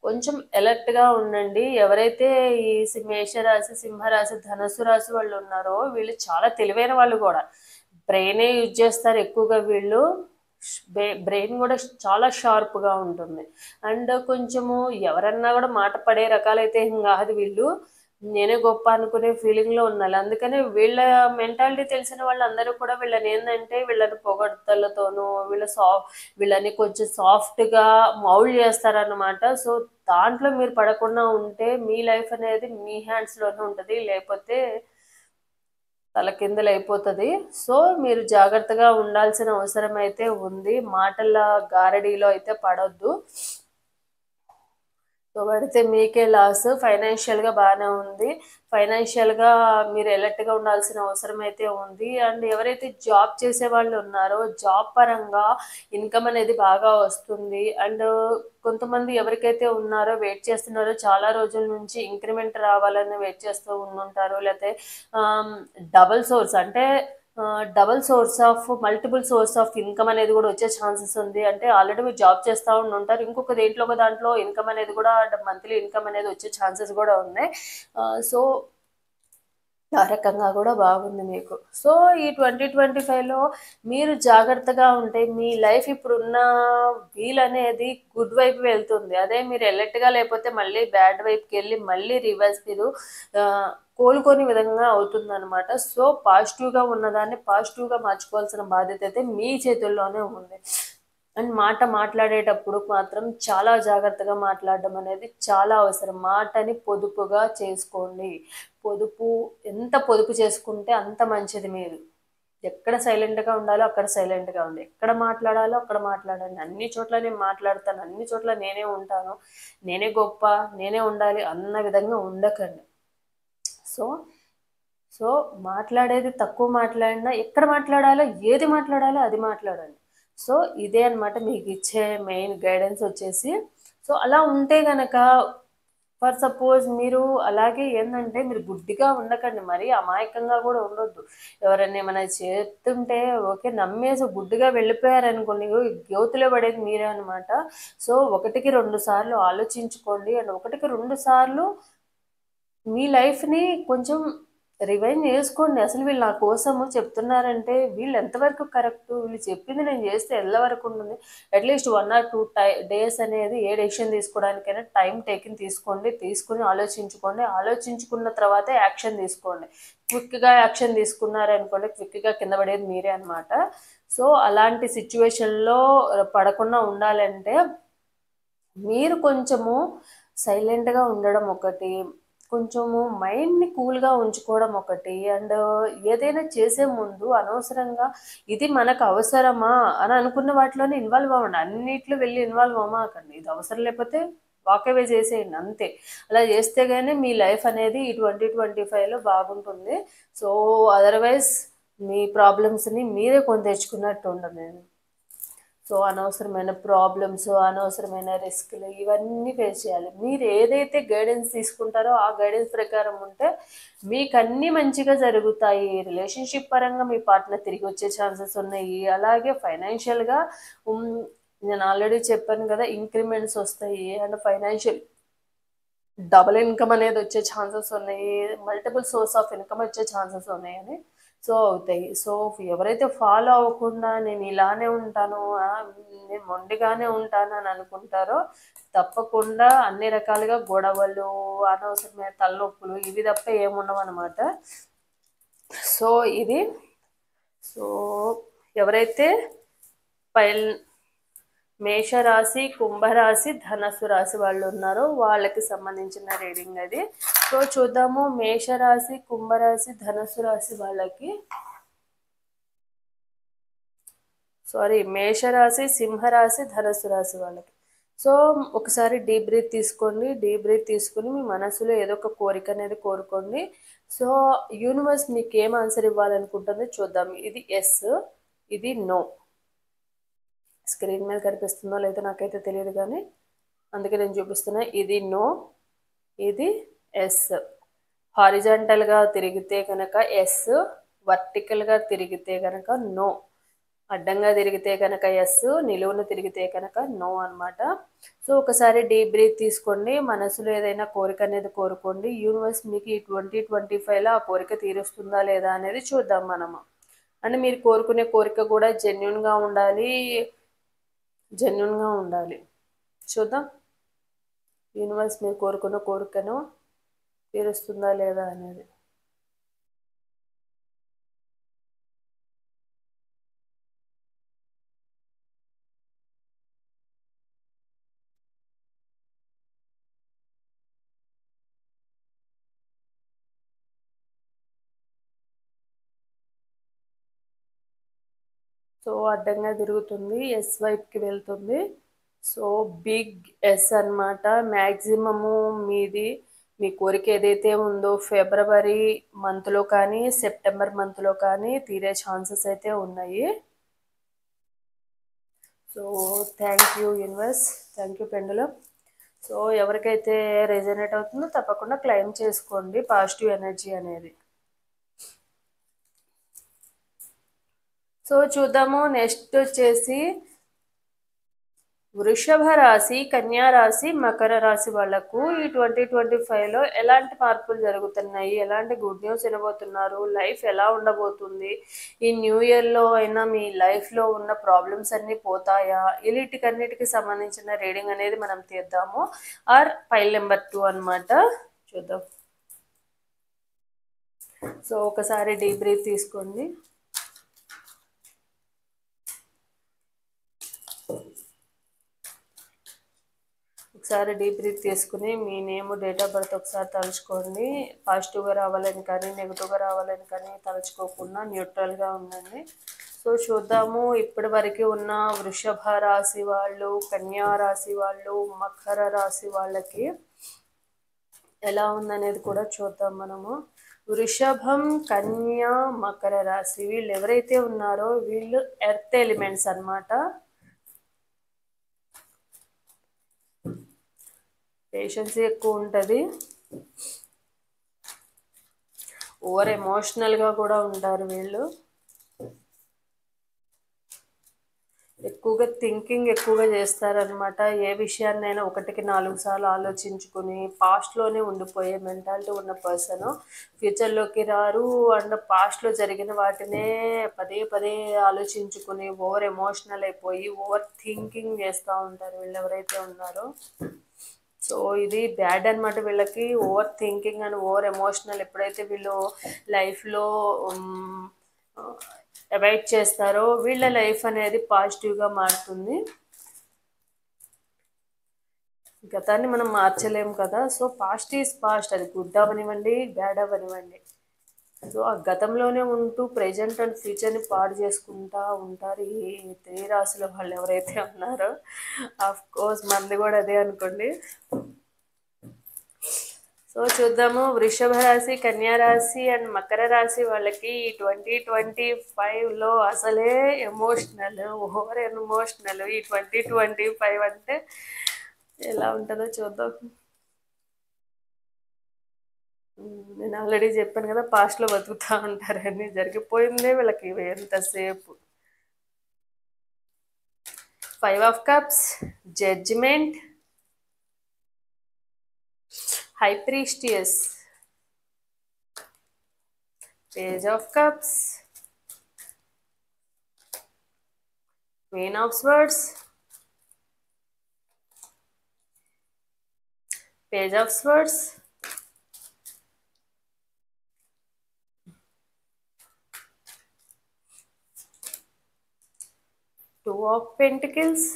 కొంచెం అలర్ట్గా ఉండండి. ఎవరైతే ఈ మేషరాశి, సింహరాశి, ధనుసు రాశి వాళ్ళు ఉన్నారో వీళ్ళు చాలా తెలివైన వాళ్ళు కూడా. బ్రెయినే యూజ్ చేస్తారు ఎక్కువగా వీళ్ళు. బ్రెయిన్ కూడా చాలా షార్ప్గా ఉంటుంది. అండ్ కొంచెము ఎవరన్నా కూడా మాట పడే రకాలైతే ఏం కాదు వీళ్ళు. నేనే గొప్ప అనుకునే ఫీలింగ్లో ఉండాలి. అందుకనే వీళ్ళ మెంటాలిటీ తెలిసిన వాళ్ళందరూ కూడా వీళ్ళని ఏంటంటే వీళ్ళని పొగడ్తలతోనూ వీళ్ళని కొంచెం సాఫ్ట్గా మౌల్డ్ చేస్తారనమాట. సో దాంట్లో మీరు పడకుండా ఉంటే మీ లైఫ్ అనేది మీ హ్యాండ్స్లోనే ఉంటుంది, లేకపోతే తలకిందులైపోతుంది. సో మీరు జాగ్రత్తగా ఉండాల్సిన అవసరం అయితే ఉంది. మాటల గారడీలో అయితే పడొద్దు. సో పడితే మీకే లాస్. ఫైనాన్షియల్గా బాగానే ఉంది. ఫైనాన్షియల్గా మీరు అలర్ట్గా ఉండాల్సిన అవసరం అయితే ఉంది. అండ్ ఎవరైతే జాబ్ చేసే వాళ్ళు ఉన్నారో జాబ్ పరంగా ఇన్కమ్ అనేది బాగా వస్తుంది. అండ్ కొంతమంది ఎవరికైతే ఉన్నారో వెయిట్ చేస్తున్నారో చాలా రోజుల నుంచి ఇంక్రిమెంట్ రావాలని వెయిట్ చేస్తూ ఉండుంటారు, లేకపోతే డబల్ సోర్స్ అంటే double source of multiple source of income అనేది కూడా వచ్చే ఛాన్సెస్ ఉంది. అంటే ఆల్రెడీ మీరు జాబ్ చేస్తూ ఉంటారు, ఇంకొక దేంట్లో ఒక దాంట్లో ఇన్కమ్ అనేది కూడా మంత్లీ ఇన్కమ్ అనేది వచ్చే ఛాన్సెస్ కూడా ఉన్నాయి. సో ఆ రకంగా కూడా బాగుంది మీకు. సో ఈ 2025లో మీరు జాగ్రత్తగా ఉంటే మీ లైఫ్ ఇప్పుడున్న వీల్ అనేది గుడ్ వైపు వెళ్తుంది. అదే మీరు ఎలర్ట్గా లేకపోతే మళ్ళీ బ్యాడ్ వైపుకి వెళ్ళి మళ్ళీ రివర్స్ మీరు కోలుకొని విధంగా అవుతుందన్నమాట. సో పాజిటివ్గా ఉన్నదాన్ని పాజిటివ్గా మార్చుకోవాల్సిన బాధ్యత అయితే మీ చేతుల్లోనే ఉంది. అండ్ మాట్లాడేటప్పుడు మాత్రం చాలా జాగ్రత్తగా మాట్లాడడం అనేది చాలా అవసరం. మాటని పొదుపుగా చేసుకోండి. ఎంత పొదుపు చేసుకుంటే అంత మంచిది. మీరు ఎక్కడ సైలెంట్గా ఉండాలో అక్కడ సైలెంట్గా ఉంది, ఎక్కడ మాట్లాడాలో అక్కడ మాట్లాడండి. అన్ని చోట్ల నేను మాట్లాడతాను, అన్ని చోట్ల నేనే ఉంటాను, నేనే గొప్ప, నేనే ఉండాలి అన్న విధంగా ఉండకండి. సో సో మాట్లాడేది తక్కువ మాట్లాడినా ఎక్కడ మాట్లాడాలో ఏది మాట్లాడాలో అది మాట్లాడండి. సో ఇదే అనమాట మీకు ఇచ్చే మెయిన్ గైడెన్స్ వచ్చేసి. సో అలా ఉంటే గనక ఫర్ సపోజ్ మీరు అలాగే ఏంటంటే మీరు గుడ్డిగా ఉండకండి, మరీ అమాయకంగా కూడా ఉండొద్దు. ఎవరైనా ఏమైనా చేస్తుంటే ఓకే నమ్మేసి గుడ్డిగా వెళ్ళిపోయారనుకోండి, గోతిలో పడేది మీరే అనమాట. సో ఒకటికి రెండు సార్లు ఆలోచించుకోండి. అండ్ ఒకటికి రెండు సార్లు మీ లైఫ్ని కొంచెం రివైండ్ చేసుకోండి. అసలు వీళ్ళు నా కోసము చెప్తున్నారంటే వీళ్ళు ఎంతవరకు కరెక్ట్, వీళ్ళు చెప్పింది నేను చేస్తే ఎలా వరకు ఉంటుంది. అట్లీస్ట్ 1 or 2 డేస్ అనేది ఏ డెసిషన్ తీసుకోవడానికైనా టైం తీసుకుని ఆలోచించుకోండి. ఆలోచించుకున్న తర్వాత యాక్షన్ తీసుకోండి. క్విక్గా యాక్షన్ తీసుకున్నారనుకోండి, క్విక్గా కింద పడేది మీరే అనమాట. సో అలాంటి సిచ్యువేషన్లో పడకుండా ఉండాలంటే మీరు కొంచెము సైలెంట్గా ఉండడం ఒకటి, కొంచెము మైండ్ని కూల్గా ఉంచుకోవడం ఒకటి. అండ్ ఏదైనా చేసే ముందు అనవసరంగా ఇది మనకు అవసరమా అని అనుకున్న వాటిలోనే ఇన్వాల్వ్ అవ్వండి. అన్నిట్లో వెళ్ళి ఇన్వాల్వ్ అవ్వమాకండి. ఇది అవసరం లేకపోతే వాక్ అవే చేసేయండి అంతే. అలా చేస్తే కానీ మీ లైఫ్ అనేది ఈ 2025లో బాగుంటుంది. సో అదర్వైజ్ మీ ప్రాబ్లమ్స్ని మీరే కొని తెచ్చుకున్నట్టు ఉండదు. సో అనవసరమైన ప్రాబ్లమ్స్, అనవసరమైన రిస్క్లు ఇవన్నీ ఫేస్ చేయాలి. మీరు ఏదైతే గైడెన్స్ తీసుకుంటారో ఆ గైడెన్స్ ప్రకారం ఉంటే మీకు అన్నీ మంచిగా జరుగుతాయి. రిలేషన్షిప్ పరంగా మీ పార్ట్నర్ తిరిగి వచ్చే ఛాన్సెస్ ఉన్నాయి. అలాగే ఫైనాన్షియల్గా నేను ఆల్రెడీ చెప్పాను కదా, ఇంక్రిమెంట్స్ వస్తాయి. అండ్ ఫైనాన్షియల్ డబుల్ ఇన్కమ్ అనేది వచ్చే ఛాన్సెస్ ఉన్నాయి, మల్టిపుల్ సోర్స్ ఆఫ్ ఇన్కమ్ వచ్చే ఛాన్సెస్ ఉన్నాయని. సో అవుతాయి. సో ఎవరైతే ఫాలో అవ్వకుండా నేను ఇలానే ఉంటాను, నేను మొండిగానే ఉంటాను అని అనుకుంటారో తప్పకుండా అన్ని రకాలుగా గొడవలు, అనవసరమైన తలనొప్పులు ఇవి తప్ప ఏముండవు అనమాట. సో ఇది సో ఎవరైతే పైల్ మేషరాశి, కుంభరాశి, ధనస్సు రాశి వాళ్ళు ఉన్నారో వాళ్ళకి సంబంధించిన రీడింగ్ అది. సో చూద్దాము మేషరాశి, కుంభరాశి, ధనస్సు రాశి వాళ్ళకి, మేషరాశి, సింహరాశి, ధనస్సు రాశి వాళ్ళకి. సో ఒకసారి డీప్ బ్రీత్ తీసుకోండి. డీప్ బ్రీత్ తీసుకుని మీ మనసులో ఏదో ఒక కోరిక అనేది కోరుకోండి. సో యూనివర్స్ మీకు ఏం ఆన్సర్ ఇవ్వాలనుకుంటుందో చూద్దాం. ఇది ఎస్, ఇది నో. స్క్రీన్ మీద కనిపిస్తుందో లేదో నాకైతే తెలియదు, కానీ అందుకే నేను చూపిస్తున్నా. ఇది నో, ఇది ఎస్. హారిజాంటల్గా తిరిగితే కనుక ఎస్, వర్టికల్గా తిరిగితే కనుక నో, అడ్డంగా తిరిగితే కనుక ఎస్, నిలువును తిరిగితే కనుక నో అనమాట. సో ఒకసారి డీప్ బ్రీత్ తీసుకోండి. మనసులో ఏదైనా కోరిక అనేది కోరుకోండి. యూనివర్స్ మీకు ఈ 2025లో ఆ కోరిక తీరుస్తుందా లేదా అనేది చూద్దాం మనము. అంటే మీరు కోరుకునే కోరిక కూడా జెన్యున్గా ఉండాలి. చూద్దాం యూనివర్స్ మీరు కోరుకున్న కోరికను తీరుస్తుందా లేదా అనేది. సో అడ్డంగా తిరుగుతుంది, ఎస్ వైపుకి వెళ్తుంది. సో బిగ్ ఎస్ అన్నమాట. మ్యాక్సిమము మీది మీ కోరిక ఏదైతే ఉందో ఫిబ్రవరి మంత్లో కానీ సెప్టెంబర్ మంత్లో కానీ తీరే ఛాన్సెస్ అయితే ఉన్నాయి. So thank you universe, thank you pendulum. So ఎవరికైతే రెజనేట్ అవుతుందో తప్పకుండా క్లెయిమ్ చేసుకోండి పాజిటివ్ ఎనర్జీ అనేది. సో చూద్దాము. నెక్స్ట్ వచ్చేసి వృషభ రాశి, కన్యా రాశి, మకర రాశి వాళ్లకు ఈ 2025లో ఎలాంటి మార్పులు జరుగుతున్నాయి, ఎలాంటి గుడ్ న్యూస్ వినబోతున్నారు, లైఫ్ ఎలా ఉండబోతుంది, ఈ న్యూ ఇయర్లో అయినా మీ లైఫ్లో ఉన్న ప్రాబ్లమ్స్ అన్నీ పోతాయా, వీటికన్నిటికి సంబంధించిన రీడింగ్ అనేది మనం తీద్దాము. ఆర్ ఫైల్ నెంబర్ 2 అన్నమాట. చూద్దాం. సో ఒకసారి డీప్ బ్రీత్ తీసుకోండి. ఒకసారి డీప్ బ్రీత్ తీసుకుని మీ నేమ్, డేట్ ఆఫ్ బర్త్ ఒకసారి తలుచుకోండి. పాజిటివ్గా రావాలని కానీ నెగిటివ్గా రావాలని కానీ తలుచుకోకుండా న్యూట్రల్గా ఉండండి. సో చూద్దాము ఇప్పటి వరకు ఉన్న వృషభ రాశి వాళ్ళు, కన్యా రాశి వాళ్ళు, మకర రాశి వాళ్ళకి ఎలా ఉందనేది కూడా చూద్దాం మనము. వృషభం, కన్యా, మకర రాశి వీళ్ళు ఎవరైతే ఉన్నారో వీళ్ళు ఎర్త్ ఎలిమెంట్స్ అన్నమాట. పేషెన్స్ ఎక్కువ ఉంటుంది, ఓవర్ ఎమోషనల్గా కూడా ఉంటారు వీళ్ళు. ఎక్కువగా థింకింగ్ ఎక్కువగా చేస్తారనమాట. ఏ విషయాన్నైనా 1కి 4 సార్లు ఆలోచించుకుని పాస్ట్లోనే ఉండిపోయే మెంటాలిటీ ఉన్న పర్సన్ ఫ్యూచర్లోకి రారు. అండ్ పాస్ట్లో జరిగిన వాటినే పదే పదే ఆలోచించుకుని ఓవర్ ఎమోషనల్ అయిపోయి ఓవర్ థింకింగ్ చేస్తూ ఉంటారు వీళ్ళు ఎవరైతే ఉన్నారో. సో ఇది బ్యాడ్ అనమాట. వీళ్ళకి over thinking and over emotional ఎప్పుడైతే వీళ్ళు లైఫ్లో అవాయిడ్ చేస్తారో వీళ్ళ లైఫ్ అనేది పాజిటివ్గా మారుతుంది. గతాన్ని మనం మార్చలేము కదా. సో పాస్ట్ ఈజ్ పాస్ట్, అది గుడ్ అవనివ్వండి బ్యాడ్ అవనివ్వండి. సో ఆ గతంలోనే ఉంటూ ప్రజెంట్ అండ్ ఫ్యూచర్ని పాడు చేసుకుంటూ ఉంటారు ఈ 3 రాశుల వాళ్ళు ఎవరైతే ఉన్నారో. ఆఫ్ కోర్స్ మంది కూడా అదే అనుకోండి. సో చూద్దాము. వృషభ రాశి, కన్యా రాశి అండ్ మకర రాశి వాళ్ళకి 2025లో అసలే ఎమోషనల్, ఓవర్ ఎమోషనల్. ఈ 2025 అంటే ఎలా ఉంటుందో చూద్దాం. నేను ఆల్రెడీ చెప్పాను కదా పాస్ట్లో బతుకుతూ ఉంటారని. జరిగిపోయిందే వీళ్ళకి ఎంతసేపు. 5 of cups, judgement, high priestess, page of cups, queen of swords, page of swords, two of pentacles,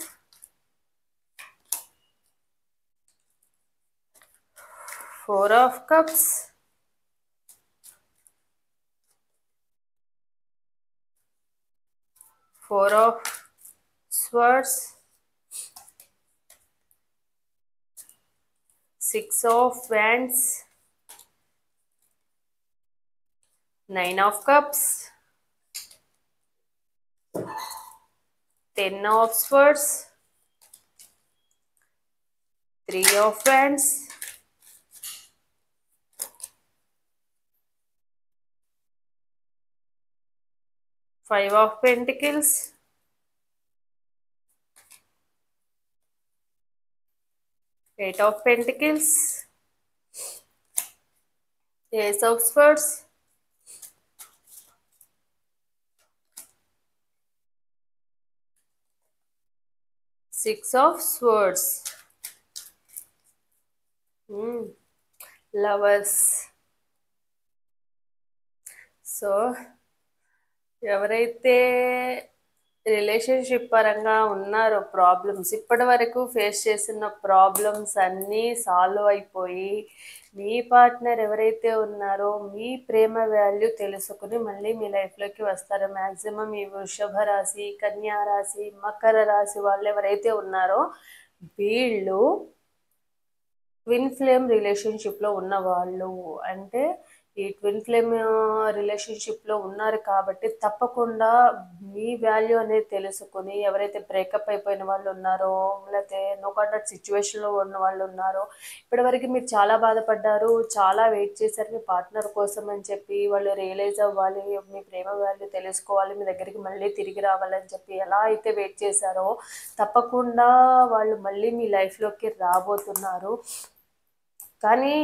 4 of cups, 4 of swords, 6 of wands, 9 of cups, 10 of swords, 3 of wands, 5 of pentacles, 8 of pentacles, ace of swords, 6 of swords. Lovers. So ఎవరైతే relationship పరంగా ఉన్నారో, problems ఇప్పటి వరకు face చేసిన problems అన్నీ solve అయిపోయి, మీ partner ఎవరైతే ఉన్నారో మీ ప్రేమ వాల్యూ తెలుసుకుని మళ్ళీ మీ లైఫ్లోకి వస్తారు. మ్యాక్సిమం ఈ వృషభ రాశి, కన్యా రాశి, మకర రాశి వాళ్ళు ఎవరైతే ఉన్నారో వీళ్ళు ట్విన్ ఫ్లేమ్ రిలేషన్షిప్లో ఉన్న వాళ్ళు. అంటే ఈ ట్విన్ ఫ్లేమ్ రిలేషన్షిప్లో ఉన్నారు కాబట్టి తప్పకుండా మీ వాల్యూ అనేది తెలుసుకుని, ఎవరైతే బ్రేకప్ అయిపోయిన వాళ్ళు ఉన్నారో, లేకపోతే నో కాంటాక్ట్ సిచ్యువేషన్లో ఉన్న వాళ్ళు ఉన్నారో, ఇప్పటివరకు మీరు చాలా బాధపడ్డారు, చాలా వెయిట్ చేశారు మీ పార్ట్నర్ కోసం అని చెప్పి, వాళ్ళు రియలైజ్ అవ్వాలి, మీ ప్రేమ వాల్యూ తెలుసుకోవాలి, మీ దగ్గరికి మళ్ళీ తిరిగి రావాలని చెప్పి ఎలా అయితే వెయిట్ చేశారో తప్పకుండా వాళ్ళు మళ్ళీ మీ లైఫ్లోకి రాబోతున్నారు. కానీ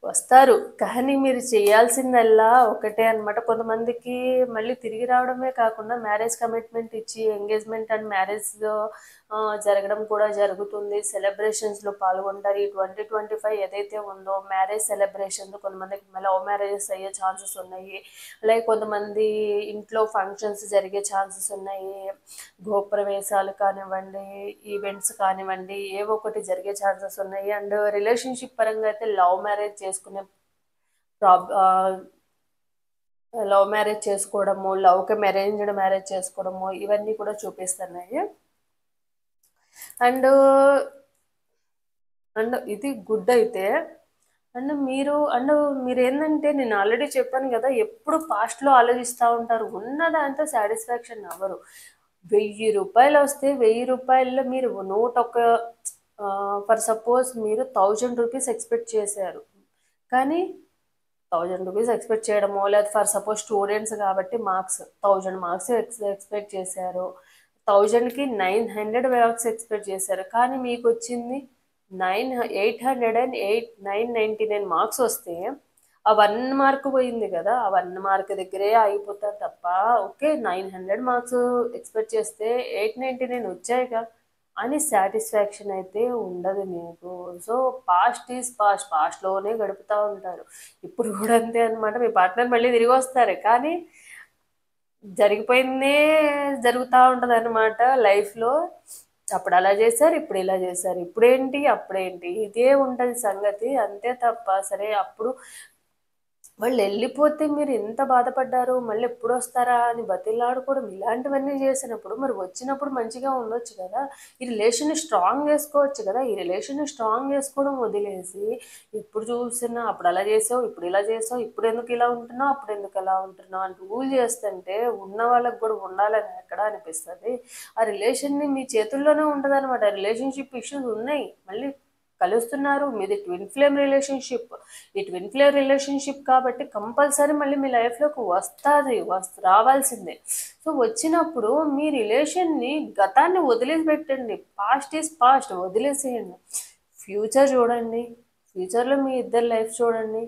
వస్తారు. కానీ మీరు చేయాల్సిందల్లా ఒకటే అనమాట. కొంతమందికి మళ్ళీ తిరిగి రావడమే కాకుండా మ్యారేజ్ కమిట్మెంట్ ఇచ్చి ఎంగేజ్మెంట్ అండ్ మ్యారేజ్ జరగడం కూడా జరుగుతుంది. సెలబ్రేషన్స్లో పాల్గొంటారు. ఈ 2025 ఏదైతే ఉందో మ్యారేజ్ సెలబ్రేషన్స్, కొంతమందికి లవ్ మ్యారేజెస్ అయ్యే ఛాన్సెస్ ఉన్నాయి. అలాగే కొంతమంది ఇంట్లో ఫంక్షన్స్ జరిగే ఛాన్సెస్ ఉన్నాయి. గృహప్రవేశాలు కానివ్వండి, ఈవెంట్స్ కానివ్వండి, ఏవో ఒకటి జరిగే ఛాన్సెస్ ఉన్నాయి. అండ్ రిలేషన్షిప్ పరంగా అయితే లవ్ మ్యారేజ్ చేసుకోవడము, అరేంజ్డ్ మ్యారేజ్ చేసుకోవడము, ఇవన్నీ కూడా చూపిస్తున్నాయి. అండ్ అండ్ ఇది గుడ్ అయితే, మీరు ఏంటంటే నేను ఆల్రెడీ చెప్పాను కదా, ఎప్పుడు పాస్ట్లో ఆలోచిస్తూ ఉంటారు, ఉన్నదంతా సాటిస్ఫాక్షన్ అవ్వరు. 1000 రూపాయలు వస్తే 1000 రూపాయల్లో మీరు ఫర్ సపోజ్ మీరు 1000 రూపీస్ ఎక్స్పెక్ట్ చేశారు. కానీ 1000 రూపీస్ ఎక్స్పెక్ట్ చేయడమో, లేదా ఫర్ సపోజ్ స్టూడెంట్స్ కాబట్టి 1000 మార్క్స్ ఎక్స్పెక్ట్ చేశారు. 1000కి 900 మార్క్స్ ఎక్స్పెక్ట్ చేశారు. కానీ మీకు వచ్చింది 999 మార్క్స్ వస్తే ఆ 1 మార్క్ పోయింది కదా, ఆ 1 మార్క్ దగ్గరే ఆగిపోతారు తప్ప, ఓకే 900 మార్క్స్ ఎక్స్పెక్ట్ చేస్తే 899 వచ్చాయిగా అని సాటిస్ఫాక్షన్ అయితే ఉండదు మీకు. సో పాస్ట్ ఈజ్ పాస్ట్లోనే గడుపుతూ ఉంటారు. ఇప్పుడు కూడా అంతే అనమాట. మీ పార్ట్నర్ మళ్ళీ తిరిగి వస్తారు, కానీ జరిగిపోయిందే జరుగుతూ ఉంటుంది అనమాట లైఫ్లో. అప్పుడు అలా చేశారు, ఇప్పుడు ఇలా చేశారు, ఇప్పుడేంటి అప్పుడేంటి, ఇదే ఉంటుంది సంగతి. అంతే తప్ప సరే అప్పుడు వాళ్ళు వెళ్ళిపోతే మీరు ఎంత బాధపడ్డారు, మళ్ళీ ఎప్పుడు వస్తారా అని బతిలాడుకోవడం, ఇలాంటివన్నీ చేసినప్పుడు మరి వచ్చినప్పుడు మంచిగా ఉండొచ్చు కదా, ఈ రిలేషన్ని స్ట్రాంగ్ చేసుకోవచ్చు కదా. ఈ రిలేషన్ని స్ట్రాంగ్ చేసుకోవడం వదిలేసి ఎప్పుడు చూసినా అప్పుడు అలా చేసావు, ఇప్పుడు ఇలా చేసావు, ఇప్పుడు ఎందుకు ఇలా ఉంటున్నావు, అప్పుడు ఎందుకు అలా ఉంటున్నావు అని రూల్ చేస్తుంటే ఉన్న వాళ్ళకి కూడా ఉండాలని ఎక్కడ అనిపిస్తుంది. ఆ రిలేషన్ని మీ చేతుల్లోనే ఉంటుంది అనమాట. రిలేషన్షిప్ ఇష్యూస్ ఉన్నాయి, మళ్ళీ కలుస్తున్నారు, మీది ట్విన్ ఫ్లేమ్ రిలేషన్షిప్. ఈ ట్విన్ ఫ్లేమ్ రిలేషన్షిప్ కాబట్టి కంపల్సరీ మళ్ళీ మీ లైఫ్లోకి రావాల్సిందే. సో వచ్చినప్పుడు మీ రిలేషన్ని, గతాన్ని వదిలేసి పెట్టండి. పాస్ట్ ఈజ్ పాస్ట్, వదిలేసేయండి. ఫ్యూచర్ చూడండి, ఫ్యూచర్లో మీ ఇద్దరు లైఫ్ చూడండి,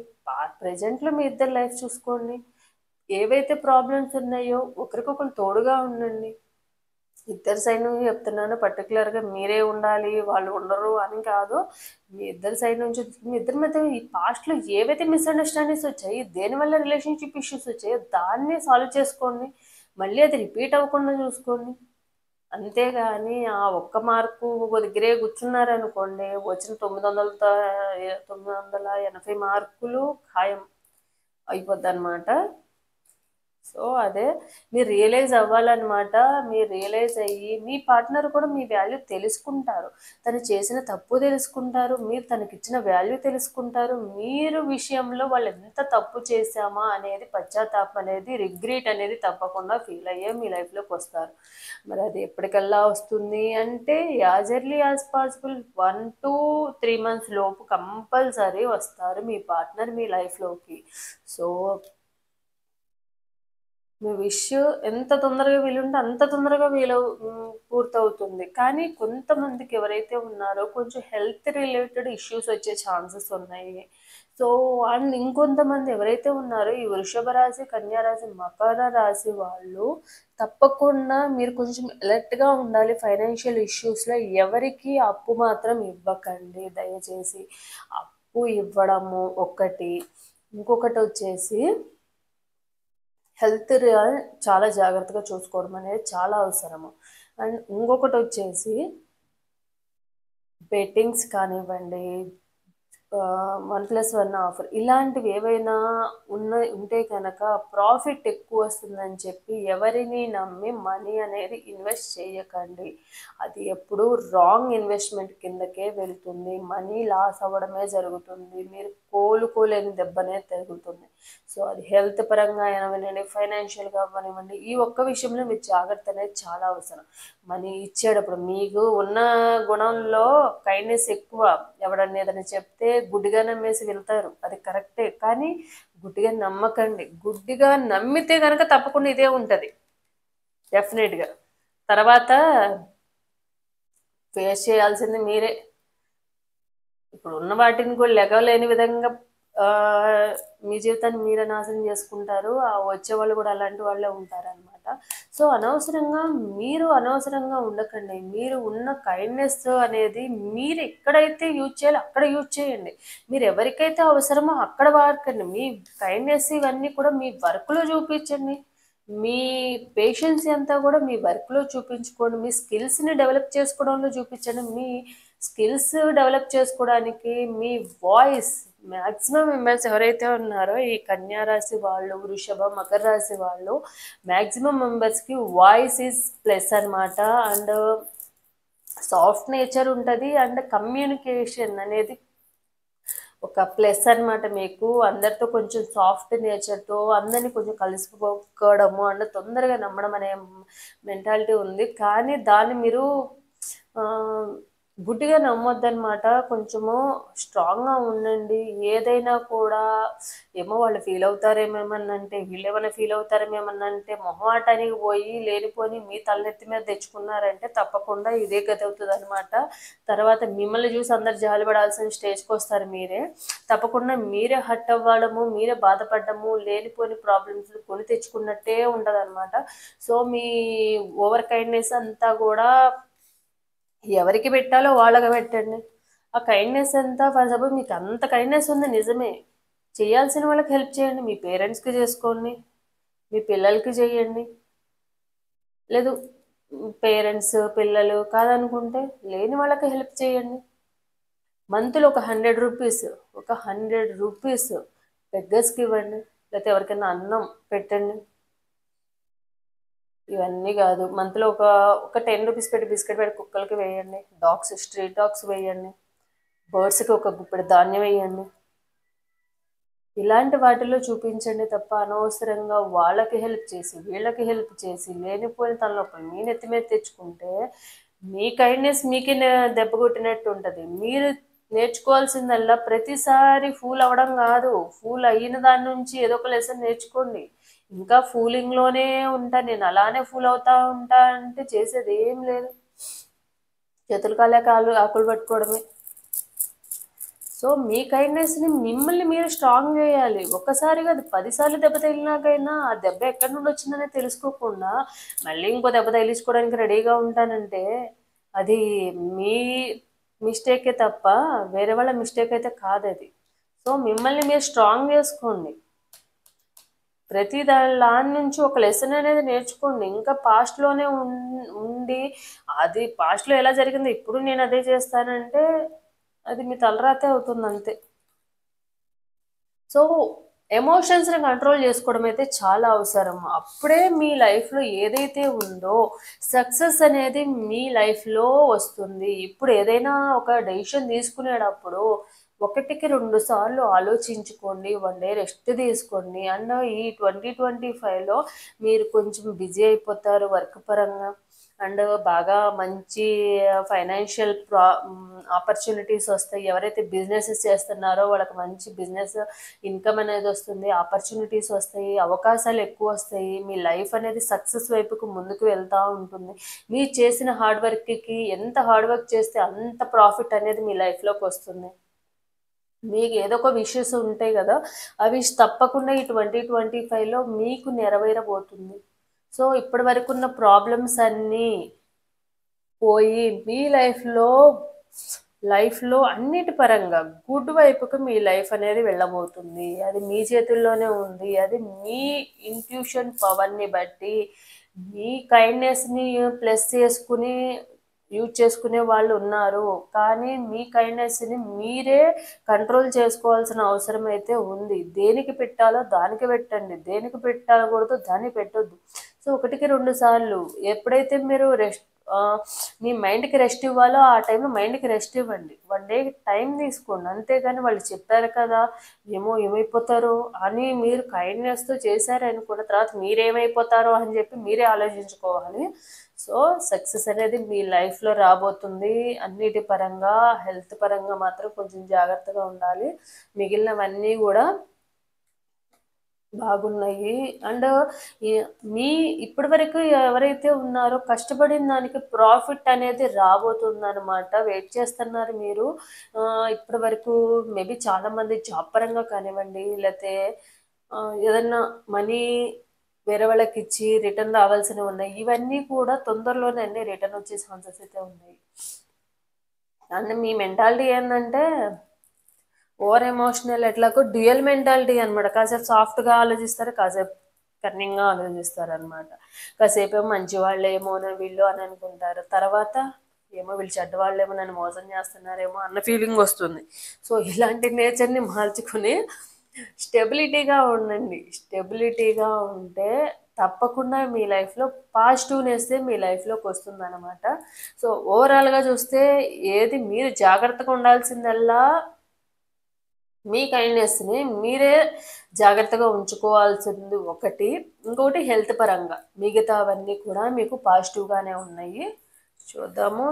ప్రజెంట్లో మీ ఇద్దరు లైఫ్ చూసుకోండి. ఏవైతే ప్రాబ్లమ్స్ ఉన్నాయో ఒకరికొకరు తోడుగా ఉండండి. ఇద్దరు సైడ్ నుంచి చెప్తున్నాను, పర్టికులర్గా మీరే ఉండాలి వాళ్ళు ఉండరు అని కాదు. మీ ఇద్దరు సైడ్ నుంచి, మీ ఇద్దరి మధ్య ఈ పాస్ట్లో ఏవైతే మిస్అండర్స్టాండింగ్స్ వచ్చాయి, దేనివల్ల రిలేషన్షిప్ ఇష్యూస్ వచ్చాయో దాన్ని సాల్వ్ చేసుకోండి. మళ్ళీ అది రిపీట్ అవ్వకుండా చూసుకోండి. అంతేగాని ఆ ఒక్క మార్కు దగ్గరే కూర్చున్నారనుకోండి, వచ్చిన 980 మార్కులు ఖాయం అయిపోద్ది అనమాట. సో అదే మీరు రియలైజ్ అవ్వాలన్నమాట. మీరు రియలైజ్ అయ్యి మీ పార్ట్నర్ కూడా మీ వాల్యూ తెలుసుకుంటారు, తను చేసిన తప్పు తెలుసుకుంటారు, మీరు తనకిచ్చిన వాల్యూ తెలుసుకుంటారు. మీరు విషయంలో వాళ్ళు ఎంత తప్పు చేశామా అనేది పశ్చాత్తాపం అనేది, రిగ్రెట్ అనేది తప్పకుండా ఫీల్ అయ్యే మీ లైఫ్లోకి వస్తారు. మరి అది ఎప్పటికల్లా వస్తుంది అంటే as early as possible 1 to 3 months లోపు కంపల్సరీ వస్తారు మీ పార్ట్నర్ మీ లైఫ్లోకి. సో మీ విష్ ఎంత తొందరగా వీలుంటే అంత తొందరగా పూర్తవుతుంది. కానీ కొంతమందికి ఎవరైతే ఉన్నారో కొంచెం హెల్త్ రిలేటెడ్ ఇష్యూస్ వచ్చే ఛాన్సెస్ ఉన్నాయి. సో అండ్ ఇంకొంతమంది ఎవరైతే ఉన్నారో ఈ వృషభ రాశి, కన్యా రాశి, మకర రాశి వాళ్ళు తప్పకుండా మీరు కొంచెం అలర్ట్గా ఉండాలి. ఫైనాన్షియల్ ఇష్యూస్లో ఎవరికి అప్పు మాత్రం ఇవ్వకండి దయచేసి. ఎక్కువ ఇవ్వడము ఒకటి. ఇంకొకటి వచ్చేసి హెల్త్ చాలా జాగ్రత్తగా చూసుకోవడం అనేది చాలా అవసరము. అండ్ ఇంకొకటి వచ్చేసి బెట్టింగ్స్ కానివ్వండి, 1+1 ఆఫర్ ఇలాంటివి ఏవైనా ఉంటే కనుక ప్రాఫిట్ ఎక్కువ వస్తుందని చెప్పి ఎవరిని నమ్మి మనీ అనేది ఇన్వెస్ట్ చేయకండి. అది ఎప్పుడూ రాంగ్ ఇన్వెస్ట్మెంట్ కిందకే వెళ్తుంది. మనీ లాస్ అవ్వడమే జరుగుతుంది. మీరు కోలుకోలేని దెబ్బనే తగులుతుంది. సో అది హెల్త్ పరంగా అవనివ్వండి, ఫైనాన్షియల్గా అవ్వనివ్వండి, ఈ ఒక్క విషయంలో మీరు జాగ్రత్త అనేది చాలా అవసరం. మనీ ఇచ్చేటప్పుడు మీకు ఉన్న గుణంలో కైండ్నెస్ ఎక్కువ. ఎవడన్నా ఏదైనా చెప్తే గుడ్డిగా నమ్మేసి వెళ్తారు, అది కరెక్టే. కానీ గుడ్డిగా నమ్మకండి. గుడ్డిగా నమ్మితే కనుక తప్పకుండా ఇదే ఉంటుంది డెఫినెట్గా. తర్వాత ఫేస్ చేయాల్సింది మీరే. ఇప్పుడు ఉన్న వాటిని కూడా లెగలేని విధంగా మీ జీవితాన్ని మీరే నాశనం చేసుకుంటారు. ఆ వచ్చేవాళ్ళు కూడా అలాంటి వాళ్ళే ఉంటారనమాట. సో అనవసరంగా ఉండకండి. మీరు ఉన్న కైండ్నెస్ అనేది మీరు ఎక్కడైతే యూజ్ చేయాలో అక్కడ యూజ్ చేయండి. మీరు ఎవరికైతే అవసరమో అక్కడ వాడకండి. మీ కైండ్నెస్ ఇవన్నీ కూడా మీ వర్క్లో చూపించండి. మీ పేషెన్స్ అంతా కూడా మీ వర్క్లో చూపించుకోండి. మీ స్కిల్స్ని డెవలప్ చేసుకోవడంలో చూపించండి. మీ స్కిల్స్ డెవలప్ చేసుకోవడానికి మీ వాయిస్ మ్యాక్సిమం మెంబర్స్ ఎవరైతే ఉన్నారో ఈ కన్యా రాశి వాళ్ళు, వృషభ, మకర రాశి వాళ్ళు మ్యాక్సిమం మెంబర్స్కి వాయిస్ ఈజ్ ప్లస్ అనమాట. అండ్ సాఫ్ట్ నేచర్ ఉంటుంది. అండ్ కమ్యూనికేషన్ అనేది ఒక ప్లస్ అనమాట. మీకు అందరితో కొంచెం సాఫ్ట్ నేచర్తో అందరినీ కొంచెం కలిసిపోవడము అండ్ తొందరగా నమ్మడం అనే మెంటాలిటీ ఉంది. కానీ దాన్ని మీరు గుడ్డిగా నమ్మొద్దనమాట. కొంచెము స్ట్రాంగ్గా ఉండండి. ఏదైనా కూడా ఏమో వాళ్ళు ఫీల్ అవుతారేమేమన్నంటే, వీళ్ళేమైనా ఫీల్ అవుతారేమేమన్నంటే మొహమాటానికి పోయి లేనిపోని మీ తలనెత్తి మీద తెచ్చుకున్నారంటే తప్పకుండా ఇదే గతి అవుతుంది అనమాట. తర్వాత మిమ్మల్ని చూసి అందరు జాలి పడాల్సిన స్టేజ్కి వస్తారు మీరే. తప్పకుండా మీరే హర్ట్ అవ్వడము, మీరే బాధపడము, లేనిపోని ప్రాబ్లమ్స్ కొని తెచ్చుకున్నట్టే ఉంటుంది అనమాట. సో మీ ఓవర్ కైండ్నెస్ అంతా కూడా ఎవరికి పెట్టాలో వాళ్ళకి పెట్టండి. ఆ కైండ్నెస్ అంతా ఫర్ సపోజ్ మీకు అంత కైండ్నెస్ ఉంది నిజమే, చేయాల్సిన వాళ్ళకి హెల్ప్ చేయండి. మీ పేరెంట్స్కి చేసుకోండి, మీ పిల్లలకి చేయండి. లేదు పేరెంట్స్ పిల్లలు కాదనుకుంటే లేని వాళ్ళకి హెల్ప్ చేయండి. మంత్లో ఒక 100 రూపీస్ బెగ్గర్స్కి ఇవ్వండి. లేకపోతే ఎవరికైనా అన్నం పెట్టండి. ఇవన్నీ కాదు, మంత్లో ఒక 10 రూపీస్ పెట్టి బిస్కెట్ పెట్టి కుక్కలకి వేయండి. స్ట్రీట్ డాగ్స్ వేయండి. బర్డ్స్కి ఒక గుప్పెడు ధాన్యం వేయండి. ఇలాంటి వాటిల్లో చూపించండి తప్ప అనవసరంగా వాళ్ళకి హెల్ప్ చేసి వీళ్ళకి హెల్ప్ చేసి లేనిపోయిన తలనొప్పులు మీ నెత్తి మీద తెచ్చుకుంటే మీ కైండ్నెస్ మీకే దెబ్బ కొట్టినట్టు ఉంటుంది. మీరు నేర్చుకోవాల్సిందల్లా ప్రతిసారి ఫూల్ అవ్వడం కాదు, ఫూల్ అయిన దాని నుంచి ఏదో ఒక లెసన్ నేర్చుకోండి. ఇంకా ఫూలింగ్లోనే ఉంటా, నేను అలానే ఫూల్ అవుతా ఉంటా అంటే చేసేది ఏం లేదు. చేతులు కాలేక ఆకులు పట్టుకోవడమే. సో మీ కైండ్నెస్ని మిమ్మల్ని మీరు స్ట్రాంగ్ చేయాలి. ఒక్కసారిగా అది 10 సార్లు దెబ్బ తగిలినాకైనా ఆ దెబ్బ ఎక్కడి నుండి వచ్చిందనే తెలుసుకోకుండా మళ్ళీ ఇంకో దెబ్బ తగిలించుకోవడానికి రెడీగా ఉంటానంటే అది మీ మిస్టేకే తప్ప వేరే వాళ్ళ మిస్టేక్ అయితే కాదు అది. సో మిమ్మల్ని మీరు స్ట్రాంగ్ చేసుకోండి. ప్రతి దాని నుంచి ఒక లెసన్ అనేది నేర్చుకోండి. ఇంకా పాస్ట్లోనే ఉండి అది పాస్ట్లో ఎలా జరిగిందో ఇప్పుడు నేను అదే చేస్తానంటే అది మీ తలరాతే అవుతుంది అంతే. సో ఎమోషన్స్ని కంట్రోల్ చేసుకోవడం అయితే చాలా అవసరం. అప్పుడే మీ లైఫ్లో ఏదైతే ఉందో సక్సెస్ అనేది మీ లైఫ్లో వస్తుంది. ఇప్పుడు ఏదైనా ఒక డెసిషన్ తీసుకునేటప్పుడు 1-2 సార్లు ఆలోచించుకోండి. 1 డే రెస్ట్ తీసుకోండి. అండ్ ఈ 2025లో మీరు కొంచెం బిజీ అయిపోతారు వర్క్ పరంగా. అండ్ బాగా మంచి ఫైనాన్షియల్ ఆపర్చునిటీస్ వస్తాయి. ఎవరైతే బిజినెసెస్ చేస్తున్నారో వాళ్ళకి మంచి బిజినెస్ ఇన్కమ్ అనేది వస్తుంది, ఆపర్చునిటీస్ వస్తాయి, అవకాశాలు ఎక్కువ వస్తాయి. మీ లైఫ్ అనేది సక్సెస్ వైపుకు ముందుకు వెళ్తూ ఉంటుంది. మీరు చేసిన హార్డ్ వర్క్కి ఎంత హార్డ్ వర్క్ చేస్తే అంత ప్రాఫిట్ అనేది మీ లైఫ్లోకి వస్తుంది. మీకు ఏదో ఒక విషెస్ ఉంటాయి కదా, అవి తప్పకుండా ఈ 2025లో మీకు నెరవేరబోతుంది. సో ఇప్పటి వరకు ఉన్న ప్రాబ్లమ్స్ అన్నీ పోయి మీ లైఫ్లో లైఫ్లో అన్నిటి పరంగా గుడ్ వైపుకి మీ లైఫ్ అనేది వెళ్ళబోతుంది. అది మీ చేతుల్లోనే ఉంది. అది మీ ఇంట్యూషన్ పవర్ని బట్టి మీ కైండ్నెస్ని ప్లస్ చేసుకుని యూజ్ చేసుకునే వాళ్ళు ఉన్నారు. కానీ మీ కైండ్నెస్ని మీరే కంట్రోల్ చేసుకోవాల్సిన అవసరం అయితే ఉంది. దేనికి పెట్టాలో దానికి పెట్టండి, దేనికి పెట్టకూడదు దాన్ని పెట్టొద్దు. సో ఒకటికి రెండు సార్లు ఎప్పుడైతే మీరు మీ మైండ్కి రెస్ట్ ఇవ్వాలో ఆ టైంలో మైండ్కి రెస్ట్ ఇవ్వండి. 1 డే టైం తీసుకోండి. అంతేగాని వాళ్ళు చెప్పారు కదా ఏమైపోతారో అని మీరు కైండ్నెస్తో చేశారనుకున్న తర్వాత మీరేమైపోతారో అని చెప్పి మీరే ఆలోచించుకోవాలి. సో సక్సెస్ అనేది మీ లైఫ్లో రాబోతుంది. అన్నిటి పరంగా హెల్త్ పరంగా మాత్రం కొంచెం జాగ్రత్తగా ఉండాలి. మిగిలినవన్నీ కూడా బాగున్నాయి. అండ్ మీ ఇప్పటి వరకు ఎవరైతే ఉన్నారో కష్టపడిన దానికి ప్రాఫిట్ అనేది రాబోతుందన్నమాట. వెయిట్ చేస్తున్నారు మీరు. ఇప్పటి వరకు మేబీ చాలామంది జాబ్ పరంగా కానివ్వండి, లేకపోతే ఏదన్నా మనీ వేరే వాళ్ళకి ఇచ్చి రిటర్న్ రావాల్సినవి ఉన్నాయి. ఇవన్నీ కూడా తొందరలోనే అన్ని రిటర్న్ వచ్చే ఛాన్సెస్ అయితే ఉన్నాయి. అండ్ మీ మెంటాలిటీ ఏంటంటే ఓవర్ ఎమోషనల్ ఎట్లాగో డ్యూయల్ మెంటాలిటీ అనమాట. కాసేపు సాఫ్ట్గా ఆలోచిస్తారు, కాసేపు కన్నింగ్గా ఆలోచిస్తారు అనమాట. కాసేపు ఏమో మంచి వాళ్ళేమో వీళ్ళు అని అనుకుంటారు, తర్వాత ఏమో వీళ్ళు చెడ్డవాళ్ళేమో నన్ను మోసం చేస్తున్నారేమో అన్న ఫీలింగ్ వస్తుంది. సో ఇలాంటి నేచర్ని మార్చుకుని స్టెబిలిటీగా ఉండండి. స్టెబిలిటీగా ఉంటే తప్పకుండా మీ లైఫ్లో పాజిటివ్నెస్ మీ లైఫ్లోకి వస్తుంది అనమాట. సో ఓవరాల్గా చూస్తే ఏది మీరు జాగ్రత్తగా ఉండాల్సిందల్లా మీ కైండ్నెస్ని మీరే జాగ్రత్తగా ఉంచుకోవాల్సింది ఒకటి. ఇంకొకటి హెల్త్ పరంగా మిగతావన్నీ కూడా మీకు పాజిటివ్గానే ఉన్నాయి. చూద్దాము.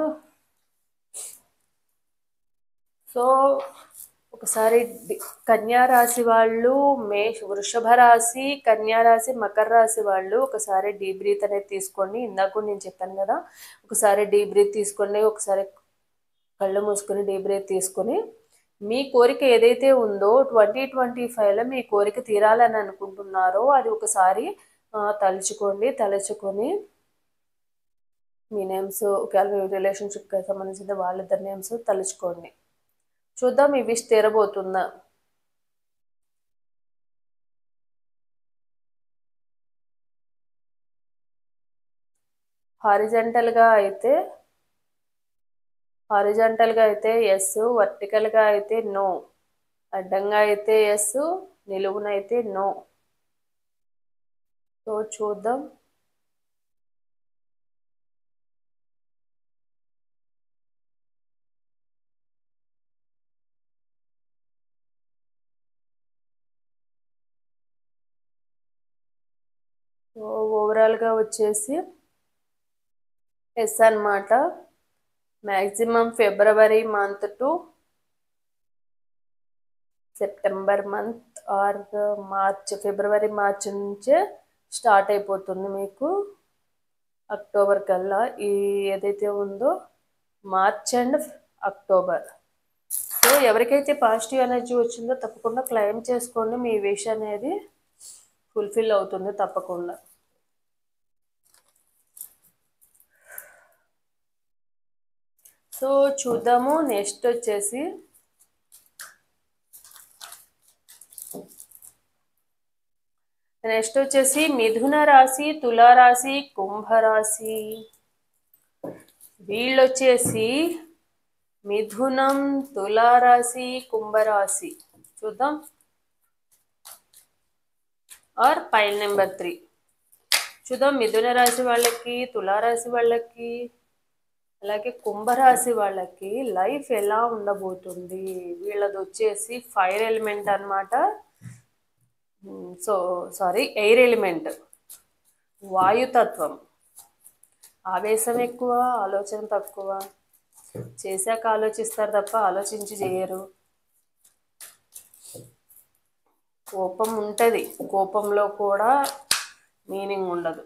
సో ఒకసారి కన్యా రాశి వాళ్ళు, వృషభ రాశి, కన్యా రాశి, మకర రాశి వాళ్ళు ఒకసారి డీప్ బ్రీత్ అనేది తీసుకోండి. ఇందాక నేను చెప్పాను కదా, ఒకసారి డీప్ బ్రీత్ తీసుకోండి. ఒకసారి కళ్ళు మూసుకొని డీప్ బ్రీత్ తీసుకొని మీ కోరిక ఏదైతే ఉందో 2025లో మీ కోరిక తీరాలని అనుకుంటున్నారో అది ఒకసారి తలుచుకోండి. తలుచుకొని మీ నేమ్స్, ఒకవేళ మీ రిలేషన్షిప్కి సంబంధించిన వాళ్ళిద్దరి నేమ్స్ తలుచుకోండి. చూద్దాం ఈ విష్ తీరబోతుందా. హారిజంటల్గా అయితే ఎస్, వర్టికల్గా అయితే నో, అడ్డంగా అయితే ఎస్, నిలువునైతే నో. సో చూద్దాం. ఓవరాల్గా వచ్చేసి ఎస్ అన్నమాట. Maximum February month to September month or February March నుంచే స్టార్ట్ అయిపోతుంది మీకు. అక్టోబర్ కల్లా ఈ ఏదైతే ఉందో మార్చ్ అండ్ అక్టోబర్. సో ఎవరికైతే పాజిటివ్ ఎనర్జీ వచ్చిందో తప్పకుండా క్లెయిమ్ చేసుకోండి. మీ విష్ అనేది ఫుల్ఫిల్ అవుతుంది తప్పకుండా. సో చూద్దాము. నెక్స్ట్ వచ్చేసి మిథున రాశి, తులారాశి, కుంభరాశి. వీళ్ళు వచ్చేసి మిథునం, తులారాశి, కుంభరాశి. చూద్దాం. ఆర్ పైల్ నెంబర్ 3 చూద్దాం. మిథున రాశి వాళ్ళకి, తులారాశి వాళ్ళకి, అలాగే కుంభరాశి వాళ్ళకి లైఫ్ ఎలా ఉండబోతుంది. వీళ్ళది వచ్చేసి ఫైర్ ఎలిమెంట్ అనమాట. ఎయిర్ ఎలిమెంట్, వాయుతత్వం. ఆవేశం ఎక్కువ, ఆలోచన తక్కువ. చేశాక ఆలోచిస్తారు తప్ప ఆలోచించి చేయరు. కోపం ఉంటుంది, కోపంలో కూడా మీనింగ్ ఉండదు.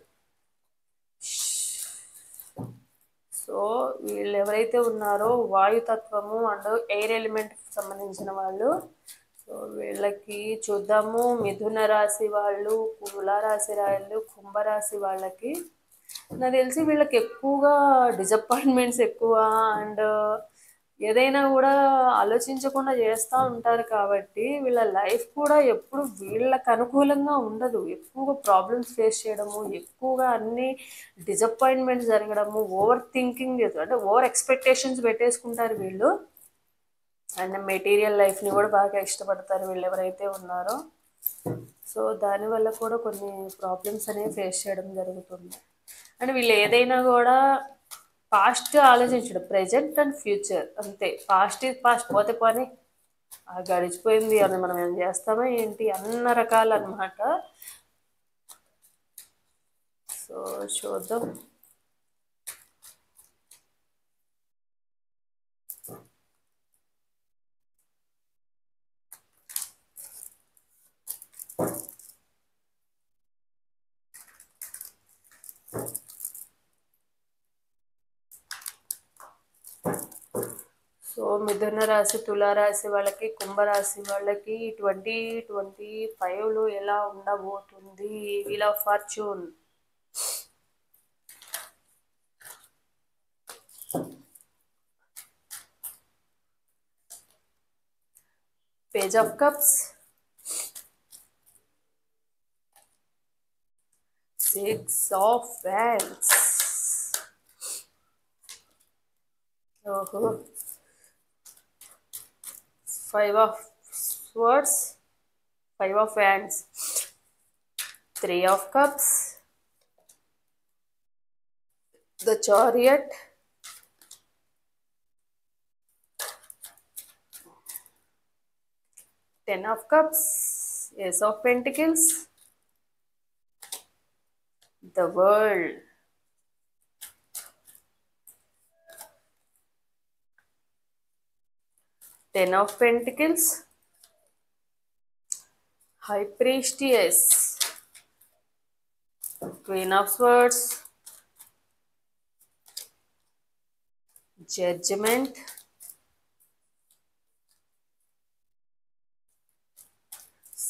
సో వీళ్ళు ఎవరైతే ఉన్నారో వాయుతత్వము అండ్ ఎయిర్ ఎలిమెంట్ సంబంధించిన వాళ్ళు. సో వీళ్ళకి చూద్దాము. మిథున రాశి వాళ్ళు, తులారాశి వాళ్ళు, కుంభరాశి వాళ్ళకి నాకు తెలిసి వీళ్ళకి ఎక్కువగా డిసప్పాయింట్మెంట్స్ ఎక్కువ. అండ్ ఏదైనా కూడా ఆలోచించకుండా చేస్తూ ఉంటారు కాబట్టి వీళ్ళ లైఫ్ కూడా ఎప్పుడు వీళ్ళకి అనుకూలంగా ఉండదు. ఎక్కువగా ప్రాబ్లమ్స్ ఫేస్ చేయడము, ఎక్కువగా అన్ని డిసప్పాయింట్మెంట్ జరగడము, ఓవర్ థింకింగ్ అంటే ఓవర్ ఎక్స్పెక్టేషన్స్ పెట్టేసుకుంటారు వీళ్ళు. అండ్ మెటీరియల్ లైఫ్ని కూడా బాగా ఇష్టపడతారు వీళ్ళు ఎవరైతే ఉన్నారో. సో దానివల్ల కూడా కొన్ని ప్రాబ్లమ్స్ అనేవి ఫేస్ చేయడం జరుగుతుంది. అండ్ వీళ్ళు ఏదైనా కూడా పాస్ట్ ఆలోచించడం, ప్రజెంట్ అండ్ ఫ్యూచర్ అంతే. పాస్ట్ ఇది పాస్ట్, పోతే పోనీ గడిచిపోయింది అని మనం ఏం చేస్తామో ఏంటి అన్న రకాలు అనమాట. సో చూద్దాం. సో మిథున రాశి, తులారాశి వాళ్ళకి, కుంభరాశి వాళ్ళకి 2025లో ఎలా ఉండబోతుంది? Wheel of fortune, page of cups, 6 of wands, ఓహో, 5 of swords, 5 of wands, 3 of cups, the chariot, 10 of cups, ace of pentacles, the world, 10 of pentacles, high priestess, queen of swords, judgment,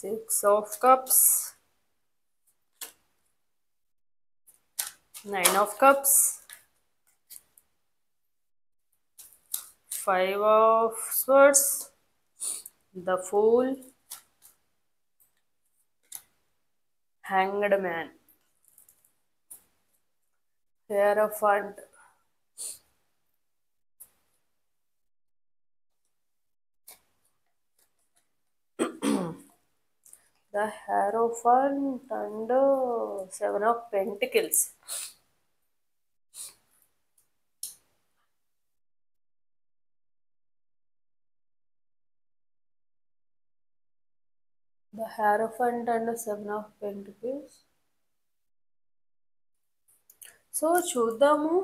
6 of cups, 9 of cups, 5 of swords, the fool, hanged man, hierophant, the hierophant, and 7 of pentacles. The hierophant and 7 of pentacles. So చూద్దాము.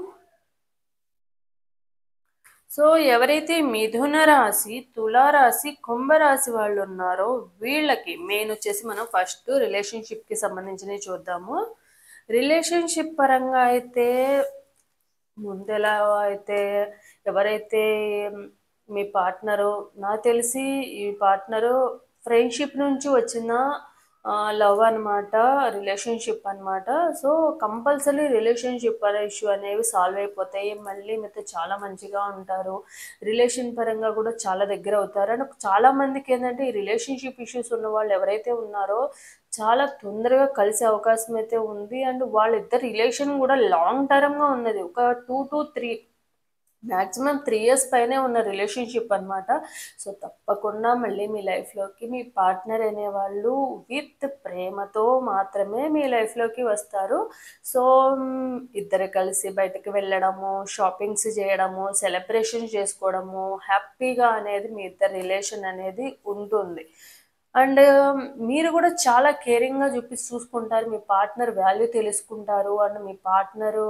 So ఎవరైతే మిథున రాశి, తులారాశి, కుంభరాశి వాళ్ళు ఉన్నారో వీళ్ళకి main వచ్చేసి మనం ఫస్ట్ రిలేషన్షిప్కి సంబంధించినవి చూద్దాము. రిలేషన్షిప్ పరంగా అయితే ముందెలా అయితే ఎవరైతే మీ పార్ట్నరు, నాకు తెలిసి ఈ పార్ట్నరు ఫ్రెండ్షిప్ నుంచి వచ్చిన లవ్ అనమాట, రిలేషన్షిప్ అనమాట. సో కంపల్సరీ రిలేషన్షిప్ ఇష్యూ అనేవి సాల్వ్ అయిపోతాయి. మళ్ళీ మీతో చాలా మంచిగా ఉంటారు, రిలేషన్ పరంగా కూడా చాలా దగ్గర అవుతారు. అండ్ చాలా మందికి ఏంటంటే ఈ రిలేషన్షిప్ ఇష్యూస్ ఉన్న వాళ్ళు ఎవరైతే ఉన్నారో చాలా తొందరగా కలిసే అవకాశం అయితే ఉంది. అండ్ వాళ్ళిద్దరు రిలేషన్ కూడా లాంగ్ టర్మ్గా ఉన్నది, ఒక 2 to 3 మ్యాక్సిమం 3 years పైనే ఉన్న రిలేషన్షిప్ అనమాట. సో తప్పకుండా మళ్ళీ మీ లైఫ్లోకి మీ పార్ట్నర్ అనేవాళ్ళు విత్ ప్రేమతో మాత్రమే మీ లైఫ్లోకి వస్తారు. సో ఇద్దరు కలిసి బయటకు వెళ్ళడము, షాపింగ్స్ చేయడము, సెలబ్రేషన్స్ చేసుకోవడము, హ్యాపీగా అనేది మీ ఇద్దరు రిలేషన్ అనేది ఉంటుంది. అండ్ మీరు కూడా చాలా కేరింగ్గా చూసుకుంటారు, మీ పార్ట్నర్ వాల్యూ తెలుసుకుంటారు. అండ్ మీ పార్ట్నరు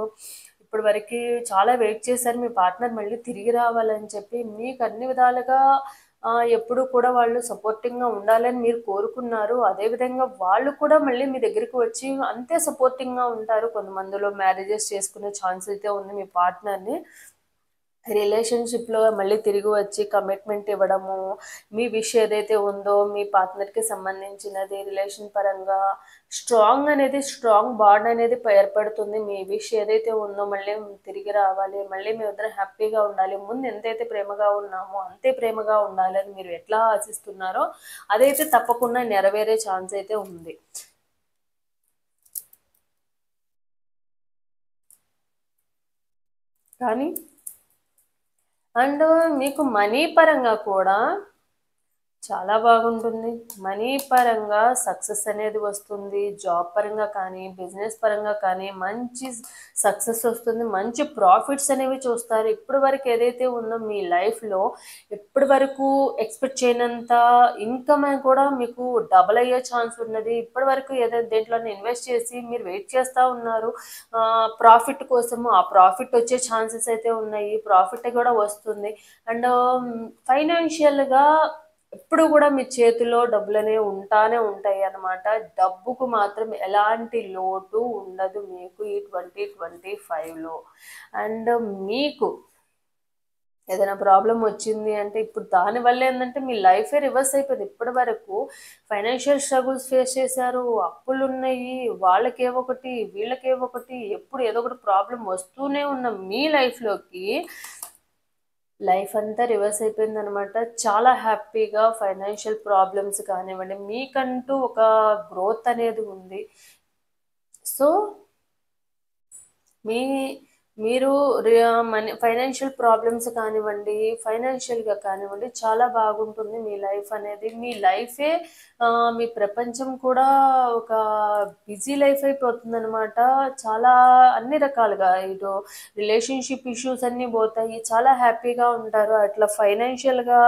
ఇప్పటి వరకు చాలా వెయిట్ చేశారు మీ పార్ట్నర్ మళ్ళీ తిరిగి రావాలని చెప్పి. మీకు అన్ని విధాలుగా ఎప్పుడు కూడా వాళ్ళు సపోర్టింగ్గా ఉండాలని మీరు కోరుకున్నారు. అదేవిధంగా వాళ్ళు కూడా మళ్ళీ మీ దగ్గరికి వచ్చి అంతే సపోర్టింగ్గా ఉంటారు. కొంతమందిలో మ్యారేజెస్ చేసుకునే ఛాన్స్ అయితే ఉంది మీ పార్ట్నర్ని. రిలేషన్షిప్లో మళ్ళీ తిరిగి వచ్చి కమిట్మెంట్ ఇవ్వడము, మీ విష్ ఏదైతే ఉందో మీ పార్ట్నర్కి సంబంధించినది రిలేషన్ పరంగా స్ట్రాంగ్ బాండ్ అనేది ఏర్పడుతుంది. మీ విష్ ఏదైతే ఉందో మళ్ళీ తిరిగి రావాలి, మళ్ళీ మీ ఇద్దరు హ్యాపీగా ఉండాలి, ముందు ఎంతైతే ప్రేమగా ఉన్నామో అంతే ప్రేమగా ఉండాలి అని మీరు ఎట్లా ఆశిస్తున్నారో అదైతే తప్పకుండా నెరవేరే ఛాన్స్ అయితే ఉంది. కానీ అండ్ మీకు మనీ పరంగా కూడా చాలా బాగుంటుంది. మనీ పరంగా సక్సెస్ అనేది వస్తుంది. జాబ్ పరంగా కానీ బిజినెస్ పరంగా కానీ మంచి సక్సెస్ వస్తుంది. మంచి ప్రాఫిట్స్ అనేవి చూస్తారు. ఇప్పటి వరకు ఏదైతే ఉందో మీ లైఫ్లో ఇప్పటి వరకు ఎక్స్పెక్ట్ చేయనంత ఇన్కమ్ కూడా మీకు డబల్ అయ్యే ఛాన్స్ ఉన్నది. ఇప్పటి వరకు ఏదైతే దేంట్లో ఇన్వెస్ట్ చేసి మీరు వెయిట్ చేస్తూ ఉన్నారు ప్రాఫిట్ కోసము, ఆ ప్రాఫిట్ వచ్చే ఛాన్సెస్ అయితే ఉన్నాయి. ప్రాఫిట్ కూడా వస్తుంది. అండ్ ఫైనాన్షియల్గా ఎప్పుడు కూడా మీ చేతిలో డబ్బులు అనేవి ఉంటాయి అన్నమాట. డబ్బుకు మాత్రం ఎలాంటి లోటు ఉండదు మీకు ఈ 2025లో. అండ్ మీకు ఏదైనా ప్రాబ్లం వచ్చింది అంటే ఇప్పుడు దానివల్ల ఏంటంటే మీ లైఫే రివర్స్ అయిపోయింది. ఇప్పటి వరకు ఫైనాన్షియల్ స్ట్రగుల్స్ ఫేస్ చేశారు, అప్పులు ఉన్నాయి, వాళ్ళకేవొకటి వీళ్ళకేవొకటి, ఎప్పుడు ఏదో ఒకటి ప్రాబ్లం వస్తూనే ఉన్న మీ లైఫ్ అంతా రివర్స్ అయిపోయింది అనమాట. చాలా హ్యాపీగా ఫైనాన్షియల్ ప్రాబ్లమ్స్ కానివ్వండి, మీకంటూ ఒక గ్రోత్ అనేది ఉంది. సో మీరు మనీ ఫైనాన్షియల్ ప్రాబ్లమ్స్ కానివ్వండి, ఫైనాన్షియల్గా కానివ్వండి చాలా బాగుంటుంది మీ లైఫ్ అనేది. మీ లైఫే మీ ప్రపంచం కూడా ఒక బిజీ లైఫ్ అయిపోతుంది అనమాట. చాలా అన్ని రకాలుగా ఇటు రిలేషన్షిప్ ఇష్యూస్ అన్నీ పోతాయి, చాలా హ్యాపీగా ఉంటారు. అట్లా ఫైనాన్షియల్గా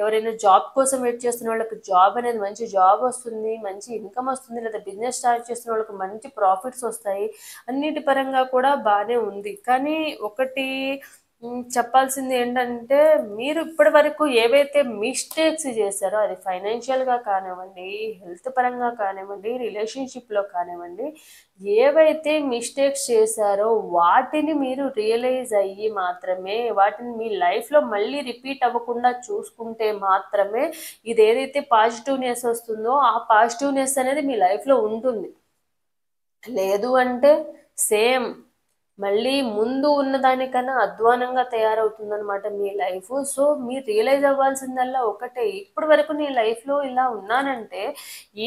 ఎవరైనా జాబ్ కోసం వెయిట్ చేస్తున్న వాళ్ళకి జాబ్ అనేది మంచి జాబ్ వస్తుంది, మంచి ఇన్కమ్ వస్తుంది. లేదా బిజినెస్ స్టార్ట్ చేస్తున్న వాళ్ళకి మంచి ప్రాఫిట్స్ వస్తాయి. అన్నిటి పరంగా కూడా బాగానే ఉంది. కానీ ఒకటి చెప్పాల్సింది ఏంటంటే మీరు ఇప్పటి వరకు ఏవైతే మిస్టేక్స్ చేశారో అది ఫైనాన్షియల్గా కానివ్వండి, హెల్త్ పరంగా కానివ్వండి, రిలేషన్షిప్లో కానివ్వండి, ఏవైతే మిస్టేక్స్ చేశారో వాటిని మీరు రియలైజ్ అయ్యి మాత్రమే వాటిని మీ లైఫ్లో మళ్ళీ రిపీట్ అవ్వకుండా చూసుకుంటే మాత్రమే ఇది ఏదైతే పాజిటివ్నెస్ వస్తుందో ఆ పాజిటివ్నెస్ అనేది మీ లైఫ్లో ఉంటుంది. లేదు అంటే సేమ్ మళ్ళీ ముందు ఉన్నదానికన్నా అధ్వానంగా తయారవుతుందన్నమాట మీ లైఫ్. సో మీరు రియలైజ్ అవ్వాల్సిందల్లా ఒకటే, ఇప్పటి వరకు నీ లైఫ్లో ఇలా ఉన్నానంటే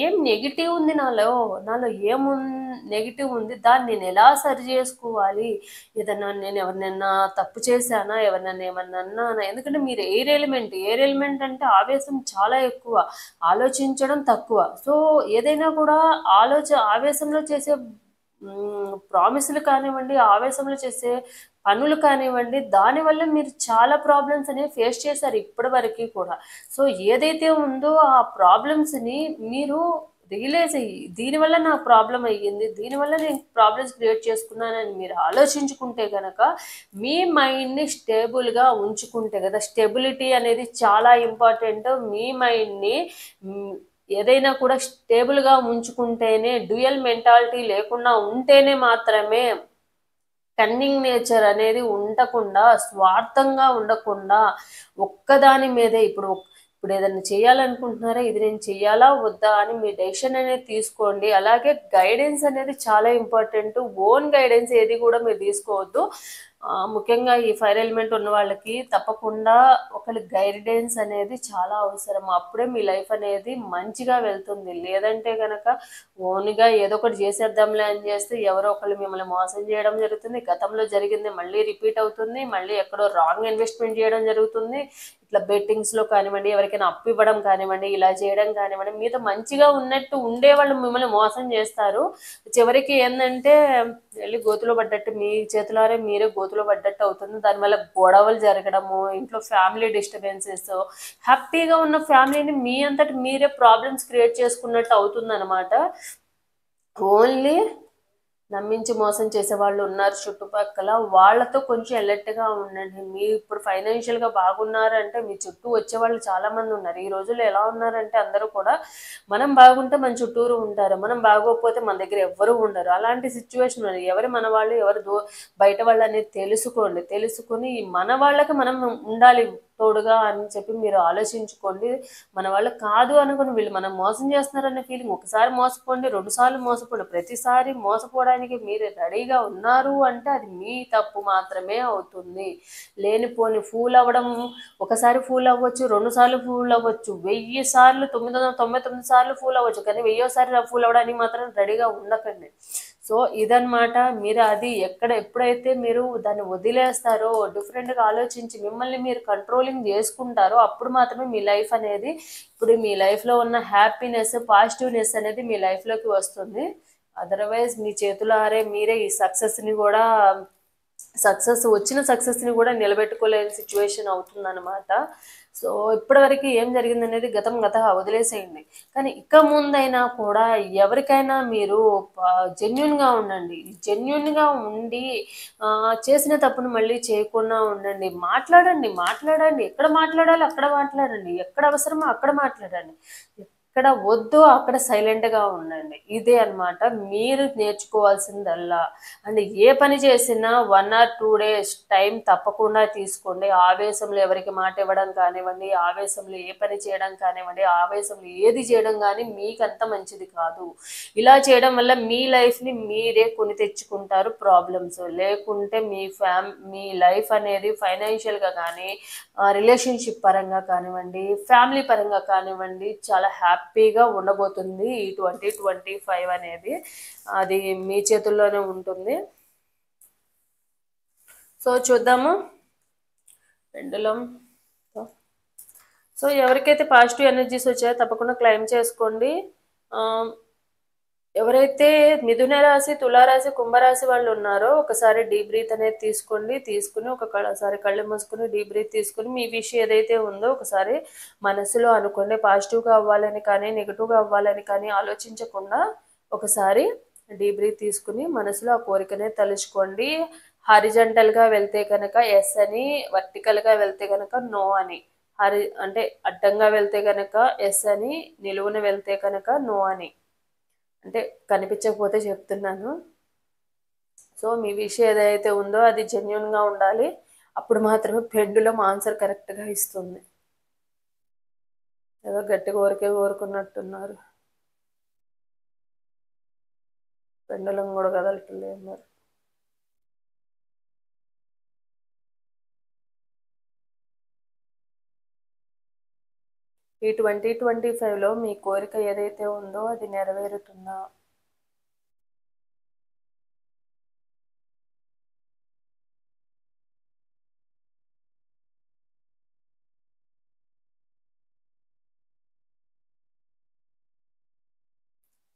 ఏం నెగిటివ్ ఉంది నాలో ఏం నెగిటివ్ ఉంది, దాన్ని నేను ఎలా సరి చేసుకోవాలి, ఏదన్నా నేను ఎవరినైనా తప్పు చేశానా, ఎవరినైనా ఏమన్నా అన్నానా. ఎందుకంటే మీరు ఎయిర్ ఎలిమెంట్ అంటే ఆవేశం చాలా ఎక్కువ, ఆలోచించడం తక్కువ. సో ఏదైనా కూడా ఆవేశంలో చేసే ప్రామిసులు కానివ్వండి, ఆవేశంలో చేసే పనులు కానివ్వండి, దానివల్ల మీరు చాలా ప్రాబ్లమ్స్ అనేవి ఫేస్ చేశారు ఇప్పటి వరకు కూడా. సో ఏదైతే ఉందో ఆ ప్రాబ్లమ్స్ని మీరు రియలైజ్ అయ్యి దీనివల్ల నాకు ప్రాబ్లం అయ్యింది, దీనివల్ల నేను ప్రాబ్లమ్స్ క్రియేట్ చేసుకున్నానని మీరు ఆలోచించుకుంటే కనుక మీ మైండ్ని స్టేబుల్గా ఉంచుకుంటే కదా, స్టెబిలిటీ అనేది చాలా ఇంపార్టెంట్. మీ మైండ్ని ఏదైనా కూడా స్టేబుల్గా ఉంచుకుంటేనే, డ్యూయల్ మెంటాలిటీ లేకుండా ఉంటేనే మాత్రమే, కన్నింగ్ నేచర్ అనేది ఉండకుండా, స్వార్థంగా ఉండకుండా ఒక్కదాని మీదే ఇప్పుడు ఏదైనా చేయాలనుకుంటున్నారా, ఇది నేను చెయ్యాలా వద్దా అని మీ డెసిషన్ అనేది తీసుకోండి. అలాగే గైడెన్స్ అనేది చాలా ఇంపార్టెంట్. ఓన్ గైడెన్స్ ఏది కూడా మీరు తీసుకోవద్దు. ముఖ్యంగా ఈ ఫైర్ ఎలిమెంట్ ఉన్న వాళ్ళకి తప్పకుండా ఒకరి గైడెన్స్ అనేది చాలా అవసరం. అప్పుడే మీ లైఫ్ అనేది మంచిగా వెళ్తుంది. లేదంటే కనుక ఓన్గా ఏదో ఒకటి చేసేద్దాంలే అని చేస్తే ఎవరో ఒకళ్ళు మిమ్మల్ని మోసం చేయడం జరుగుతుంది. గతంలో జరిగింది మళ్ళీ రిపీట్ అవుతుంది. మళ్ళీ ఎక్కడో రాంగ్ ఇన్వెస్ట్మెంట్ చేయడం జరుగుతుంది. ఇట్లా బెట్టింగ్స్లో కానివ్వండి, ఎవరికైనా అప్పు ఇవ్వడం కానివ్వండి, ఇలా చేయడం కానివ్వండి, మీతో మంచిగా ఉన్నట్టు ఉండేవాళ్ళు మిమ్మల్ని మోసం చేస్తారు. చివరికి ఏంటంటే వెళ్ళి గోతులో పడ్డట్టు, మీ చేతులారే మీరే గోతులో పడ్డట్టు అవుతుంది. దానివల్ల గొడవలు జరగడము, ఇంట్లో ఫ్యామిలీ డిస్టర్బెన్సెస్, హ్యాపీగా ఉన్న ఫ్యామిలీని మీ అంతటి మీరే ప్రాబ్లమ్స్ క్రియేట్ చేసుకున్నట్టు అవుతుంది అనమాట. ఓన్లీ నమ్మించి మోసం చేసే వాళ్ళు ఉన్నారు చుట్టుపక్కల. వాళ్ళతో కొంచెం అలర్ట్‌గా ఉండండి. మీరు ఇప్పుడు ఫైనాన్షియల్‌గా బాగున్నారంటే మీ చుట్టూ వచ్చేవాళ్ళు చాలామంది ఉన్నారు. ఈ రోజుల్లో ఎలా ఉన్నారంటే అందరూ కూడా మనం బాగుంటే మన చుట్టూరు ఉంటారు. మనం బాగోకపోతే మన దగ్గర ఎవ్వరూ ఉండరు. అలాంటి సిట్యుయేషన్ ఉన్నది. ఎవరు మన వాళ్ళు, ఎవరు బయట వాళ్ళనేది తెలుసుకోండి. తెలుసుకొని మన వాళ్ళకి మనం ఉండాలి తోడుగా అని చెప్పి మీరు ఆలోచించుకోండి. మన వాళ్ళు కాదు అనుకుని వీళ్ళు మనం మోసం చేస్తున్నారనే ఫీలింగ్ ఒకసారి మోసపోండి, 2 సార్లు మోసపోండి. ప్రతిసారి మోసపోవడానికి మీరు రెడీగా ఉన్నారు అంటే అది మీ తప్పు మాత్రమే అవుతుంది. లేనిపోని ఫూల్ అవ్వడం, ఒకసారి ఫూల్ అవ్వచ్చు, 2 సార్లు ఫూల్ అవ్వచ్చు, 1000 సార్లు 999 సార్లు ఫూల్ అవ్వచ్చు. కానీ 1000సారి ఫూల్ అవ్వడానికి మాత్రం రెడీగా ఉండకండి. సో ఇదన్నమాట. మీరు అది ఎప్పుడైతే మీరు దాన్ని వదిలేస్తారో, డిఫరెంట్‌గా ఆలోచించి మిమ్మల్ని మీరు కంట్రోలింగ్ చేసుకుంటారో అప్పుడు మాత్రమే మీ లైఫ్ అనేది, ఇప్పుడు మీ లైఫ్‌లో ఉన్న హ్యాపీనెస్, పాజిటివ్‌నెస్ అనేది మీ లైఫ్‌లోకి వస్తుంది. అదర్‌వైజ్ మీ చేతులారే మీరే ఈ వచ్చిన సక్సెస్‌ని కూడా నిలబెట్టుకోలేని సిచ్యువేషన్ అవుతుందన్నమాట. సో ఇప్పటివరకు ఏం జరిగిందనేది గతం గతః వదిలేసేయండి. కానీ ఇక ముందైనా కూడా ఎవరికైనా మీరు జెన్యూన్‌గా ఉండండి. జెన్యూన్‌గా ఉండి చేసిన తప్పును మళ్ళీ చేయకుండా ఉండండి. మాట్లాడండి. ఎక్కడ మాట్లాడాలో అక్కడ మాట్లాడండి. ఎక్కడ అవసరమో అక్కడ మాట్లాడండి. ఎక్కడ వద్దో అక్కడ సైలెంట్‌గా ఉండండి. ఇదే అన్నమాట మీరు నేర్చుకోవాల్సిందల్లా. అండ్ ఏ పని చేసినా 1 ఆర్ 2 డేస్ టైం తప్పకుండా తీసుకోండి. ఆవేశంలో ఎవరికి మాట ఇవ్వడం కానివ్వండి, ఆవేశంలో ఏ పని చేయడం కానివ్వండి, ఆవేశంలో ఏది చేయడం కానీ మీకంత మంచిది కాదు. ఇలా చేయడం వల్ల మీ లైఫ్‌ని మీరే కొని తెచ్చుకుంటారు ప్రాబ్లమ్స్. లేకుంటే మీ లైఫ్ అనేది ఫైనాన్షియల్‌గా కానీ, రిలేషన్‌షిప్ పరంగా కానివ్వండి, ఫ్యామిలీ పరంగా కానివ్వండి చాలా హ్యాపీగా ఉండబోతుంది ఈ 2025 అనేది. అది మీ చేతుల్లోనే ఉంటుంది. సో చూద్దాము పెండులం. సో ఎవరికైతే పాజిటివ్ ఎనర్జీస్ వచ్చాయో తప్పకుండా క్లైమ్ చేసుకోండి. ఎవరైతే మిథున రాశి, తులారాశి, కుంభరాశి వాళ్ళు ఉన్నారో ఒకసారి డీప్ బ్రీత్ అనేది తీసుకుని ఒకసారి కళ్ళు మూసుకుని డీప్ బ్రీత్ తీసుకుని మీ విషయం ఏదైతే ఉందో ఒకసారి మనసులో అనుకోండి. పాజిటివ్గా అవ్వాలని కానీ నెగిటివ్గా అవ్వాలని కానీ ఆలోచించకుండా ఒకసారి డీప్ బ్రీత్ తీసుకుని మనసులో ఆ కోరికనే తలుచుకోండి. హారిజంటల్గా వెళ్తే కనుక ఎస్ అని, వర్టికల్గా వెళ్తే కనుక నో అని. అంటే అడ్డంగా వెళ్తే కనుక ఎస్ అని, నిలువున వెళ్తే కనుక నో అని. అంటే కనిపించకపోతే చెప్తున్నాను. సో మీ విషయం ఏదైతే ఉందో అది జెన్యున్గా ఉండాలి. అప్పుడు మాత్రమే పెండులం ఆన్సర్ కరెక్ట్గా ఇస్తుంది. ఏదో గట్టి కోరుకున్నట్టున్నారు. పెండులం కూడా కదలట్లేదు మరి. ఈ 2025లో మీ కోరిక ఏదైతే ఉందో అది నెరవేరుతుందా?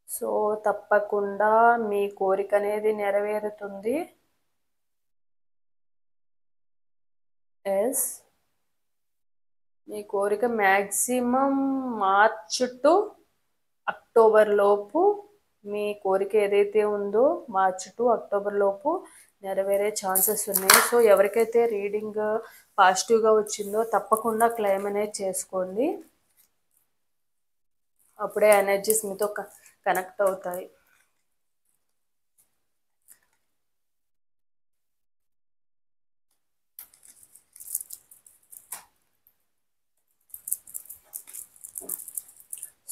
సో తప్పకుండా మీ కోరిక అనేది నెరవేరుతుంది. ఎస్, మీ కోరిక మ్యాక్సిమం మార్చ్ టు అక్టోబర్ లోపు మీ కోరిక ఏదైతే ఉందో మార్చ్ టు అక్టోబర్ లోపు నెరవేరే ఛాన్సెస్ ఉన్నాయి. సో ఎవరికైతే రీడింగ్ పాజిటివ్గా వచ్చిందో తప్పకుండా క్లెయిమ్ అనేది చేసుకోండి. అప్పుడే ఎనర్జీస్ మీతో కనెక్ట్ అవుతాయి.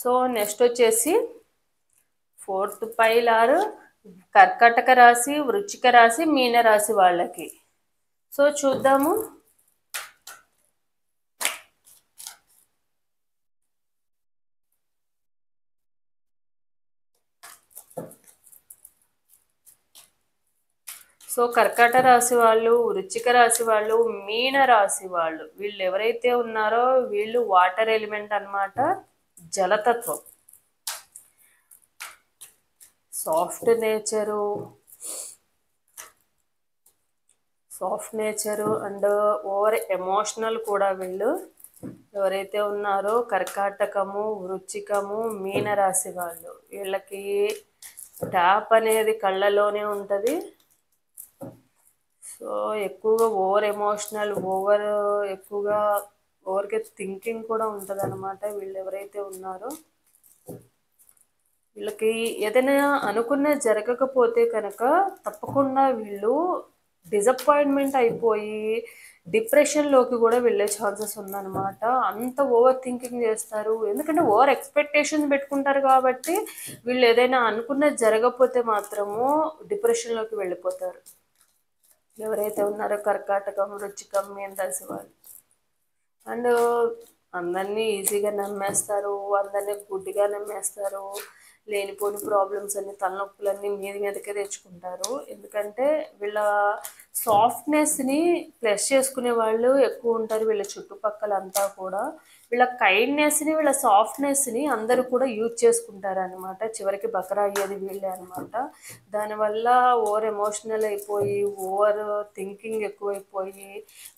సో నెక్స్ట్ వచ్చేసి 4th పైలార్ కర్కాటక రాశి, వృశ్చిక రాశి, మీన రాశి వాళ్ళకి. సో చూద్దాము. సో కర్కాటక రాశి వాళ్ళు, వృశ్చిక రాశి వాళ్ళు, మీన రాశి వాళ్ళు, వీళ్ళు ఎవరైతే ఉన్నారో వీళ్ళు వాటర్ ఎలిమెంట్ అన్నమాట. జలతత్వం, soft nature and over emotional కూడా. వీళ్ళు ఎవరైతే ఉన్నారో కర్కాటకము, వృశ్చికము, మీన రాశి వాళ్ళు, వీళ్ళకి ట్యాప్ అనేది కళ్ళలోనే ఉంటుంది. సో ఎక్కువగా ఓవర్ ఎమోషనల్, ఎక్కువగా ఓవర్గా థింకింగ్ కూడా ఉంటుంది అనమాట. వీళ్ళు ఎవరైతే ఉన్నారో వీళ్ళకి ఏదైనా అనుకున్న జరగకపోతే కనుక తప్పకుండా వీళ్ళు డిసప్పాయింట్మెంట్ అయిపోయి డిప్రెషన్లోకి కూడా వెళ్ళే ఛాన్సెస్ ఉందన్నమాట. అంత ఓవర్ థింకింగ్ చేస్తారు, ఎందుకంటే ఓవర్ ఎక్స్పెక్టేషన్ పెట్టుకుంటారు కాబట్టి వీళ్ళు ఏదైనా అనుకున్నది జరగకపోతే మాత్రము డిప్రెషన్లోకి వెళ్ళిపోతారు. ఎవరైతే ఉన్నారో కర్కాటకం, వృచ్చికం, మీన రాశి వాళ్ళు. అండ్ అందరినీ ఈజీగా నమ్మేస్తారు, అందరినీ గుడ్డిగా నమ్మేస్తారు. లేనిపోని ప్రాబ్లమ్స్ అన్ని, తలనొప్పులన్నీ మీదకే తెచ్చుకుంటారు. ఎందుకంటే వీళ్ళ సాఫ్ట్నెస్ని ప్లస్ చేసుకునే వాళ్ళు ఎక్కువ ఉంటారు వీళ్ళ చుట్టుపక్కల అంతా కూడా. వీళ్ళ కైండ్నెస్ని, వీళ్ళ సాఫ్ట్నెస్ని అందరూ కూడా యూజ్ చేసుకుంటారు అనమాట. చివరికి బకరా అయ్యేది వీళ్ళే అనమాట. దానివల్ల ఓవర్ ఎమోషనల్ అయిపోయి, ఓవర్ థింకింగ్ ఎక్కువైపోయి,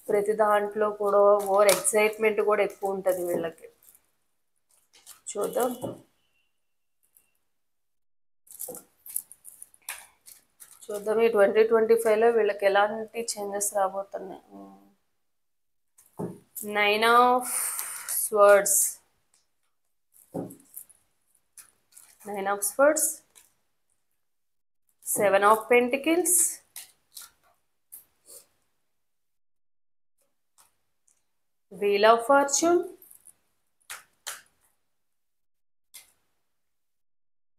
ప్రతి దాంట్లో కూడా ఓవర్ ఎక్సైట్మెంట్ కూడా ఎక్కువ ఉంటుంది వీళ్ళకి. చూద్దాం. ఈ 2025లో వీళ్ళకి ఎలాంటి చేంజెస్ రాబోతున్నాయి. 9 of swords, 7 of pentacles, wheel of fortune,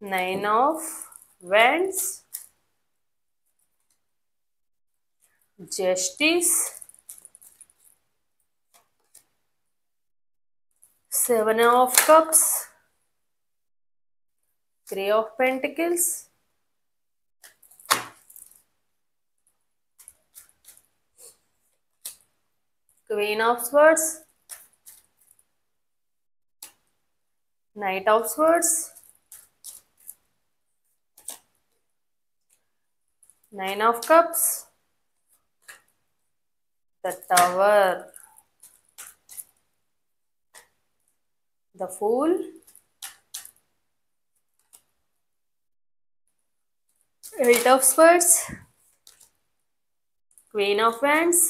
9 of wands, justice, 7 of cups, 3 of pentacles, queen of swords, knight of swords, 9 of cups, the tower, the fool, 8 of swords, queen of wands,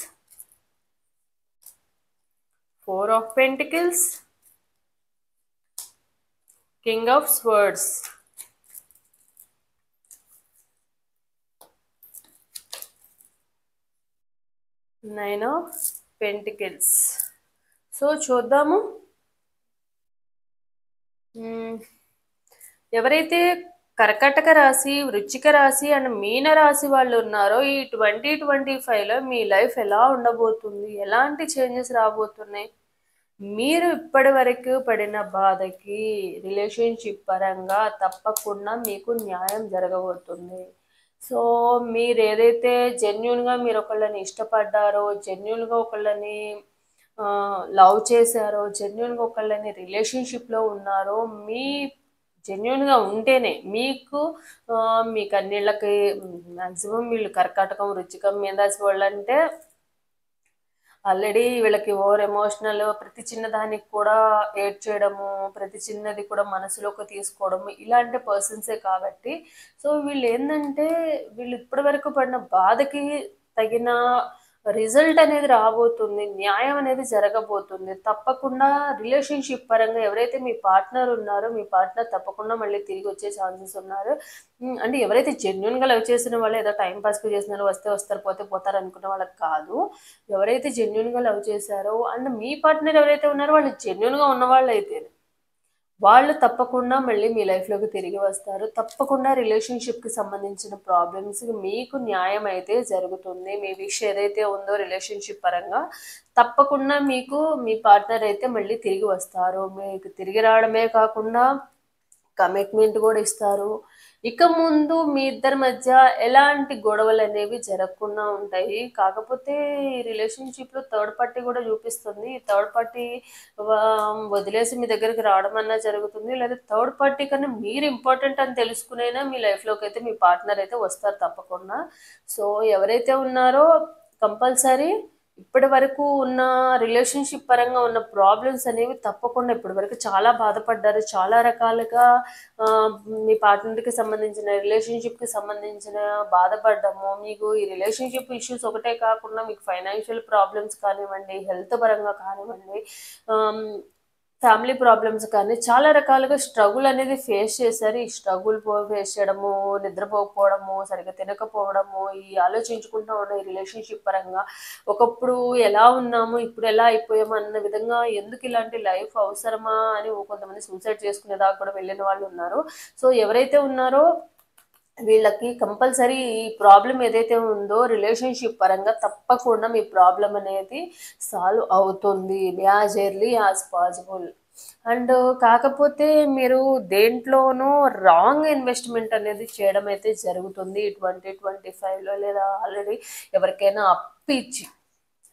4 of pentacles, king of swords. Nine of pentacles. So చూద్దాము. ఎవరైతే కర్కాటక రాశి, వృశ్చిక రాశి and మీన రాశి వాళ్ళు ఉన్నారో ఈ 2025లో మీ లైఫ్ ఎలా ఉండబోతుంది, ఎలాంటి చేంజెస్ రాబోతున్నాయి, మీరు ఇప్పటి వరకు పడిన బాధకి రిలేషన్షిప్ పరంగా తప్పకుండా మీకు న్యాయం జరగబోతుంది. సో మీరు ఏదైతే జెన్యున్గా మీరు ఒకళ్ళని ఇష్టపడ్డారో, జెన్యున్గా ఒకళ్ళని లవ్ చేశారో, జెన్యున్గా ఒకళ్ళని రిలేషన్షిప్లో ఉన్నారో, మీ జెన్యున్గా ఉంటేనే మీకు మీ కన్నీళ్ళకి మ్యాక్సిమం వీళ్ళు కర్కాటకం, వృచ్చికం, మీన రాశి వాళ్ళు అంటే ఆల్రెడీ వీళ్ళకి ఓవర్ ఎమోషనల్, ప్రతి చిన్నదానికి కూడా ఏడ్ చేయడము, ప్రతి చిన్నది కూడా మనసులోకి తీసుకోవడము, ఇలాంటి పర్సన్సే కాబట్టి. సో వీళ్ళు ఏంటంటే వీళ్ళు ఇప్పటి వరకు పడిన బాధకి తగిన రిజల్ట్ అనేది రాబోతుంది, న్యాయం అనేది జరగబోతుంది. తప్పకుండా రిలేషన్షిప్ పరంగా ఎవరైతే మీ పార్ట్నర్ ఉన్నారో మీ పార్ట్నర్ తప్పకుండా మళ్ళీ తిరిగి వచ్చే ఛాన్సెస్ ఉన్నారు. అంటే ఎవరైతే జెన్యున్గా లవ్ చేసిన వాళ్ళు ఏదో టైం పాస్కి చేసినారో, వస్తే వస్తారు పోతే పోతారు అనుకున్న వాళ్ళకి కాదు. ఎవరైతే జెన్యున్గా లవ్ చేశారో అండ్ మీ పార్ట్నర్ ఎవరైతే ఉన్నారో వాళ్ళు జెన్యున్గా ఉన్నవాళ్ళు అయితే వాళ్ళు తప్పకుండా మళ్ళీ మీ లైఫ్లోకి తిరిగి వస్తారు. తప్పకుండా రిలేషన్షిప్కి సంబంధించిన ప్రాబ్లమ్స్ మీకు న్యాయం అయితే జరుగుతుంది. మీ విష్ ఏదైతే ఉందో రిలేషన్షిప్ పరంగా తప్పకుండా మీకు మీ పార్ట్నర్ అయితే మళ్ళీ తిరిగి వస్తారు. మీకు తిరిగి రావడమే కాకుండా కమిట్మెంట్ కూడా ఇస్తారు. ఇక ముందు మీ ఇద్దరి మధ్య ఎలాంటి గొడవలు అనేవి జరగకుండా ఉంటాయి. కాకపోతే ఈ రిలేషన్షిప్లో థర్డ్ పార్టీ కూడా చూపిస్తుంది. ఈ థర్డ్ పార్టీ వదిలేసి మీ దగ్గరికి రావడం అన్నా జరుగుతుంది, లేదా థర్డ్ పార్టీ కన్నా మీరు ఇంపార్టెంట్ అని తెలుసుకునైనా మీ లైఫ్లోకి అయితే మీ పార్ట్నర్ అయితే వస్తారు తప్పకుండా. సో ఎవరైతే ఉన్నారో కంపల్సరీ ఇప్పటి వరకు ఉన్న రిలేషన్షిప్ పరంగా ఉన్న ప్రాబ్లమ్స్ అనేవి తప్పకుండా ఇప్పటి వరకు చాలా బాధపడ్డారు. చాలా రకాలుగా మీ పార్ట్నర్‌కి సంబంధించిన రిలేషన్‌షిప్‌కి సంబంధించిన బాధపడ్డము. మీకు ఈ రిలేషన్‌షిప్ ఇష్యూస్ ఒకటే కాకుండా మీకు ఫైనాన్షియల్ ప్రాబ్లమ్స్ కానివ్వండి, హెల్త్ పరంగా కానివ్వండి, ఆహ్, ఫ్యామిలీ ప్రాబ్లమ్స్ కానీ చాలా రకాలుగా స్ట్రగుల్ అనేది ఫేస్ చేశారు. ఈ స్ట్రగుల్ ఫేస్ చేయడము, నిద్రపోకపోవడము, సరిగ్గా తినకపోవడము, ఈ ఆలోచించుకుంటూ ఉన్న ఈ రిలేషన్‌షిప్ పరంగా ఒకప్పుడు ఎలా ఉన్నాము, ఇప్పుడు ఎలా అయిపోయాము అన్న విధంగా ఎందుకు ఇలాంటి లైఫ్ అవసరమా అని కొంతమంది సూసైడ్ చేసుకునే దాకా కూడా వెళ్ళిన వాళ్ళు ఉన్నారు. సో, ఎవరైతే ఉన్నారో వీళ్ళకి కంపల్సరీ ఈ ప్రాబ్లమ్ ఏదైతే ఉందో రిలేషన్‌షిప్ పరంగా తప్పకుండా మీ ప్రాబ్లమ్ అనేది సాల్వ్ అవుతుంది. As early as possible. And కాకపోతే మీరు దేంట్లోనూ రాంగ్ ఇన్వెస్ట్‌మెంట్ అనేది చేయడం అయితే జరుగుతుంది. 2025లో లేదా ఆల్రెడీ ఎవరికైనా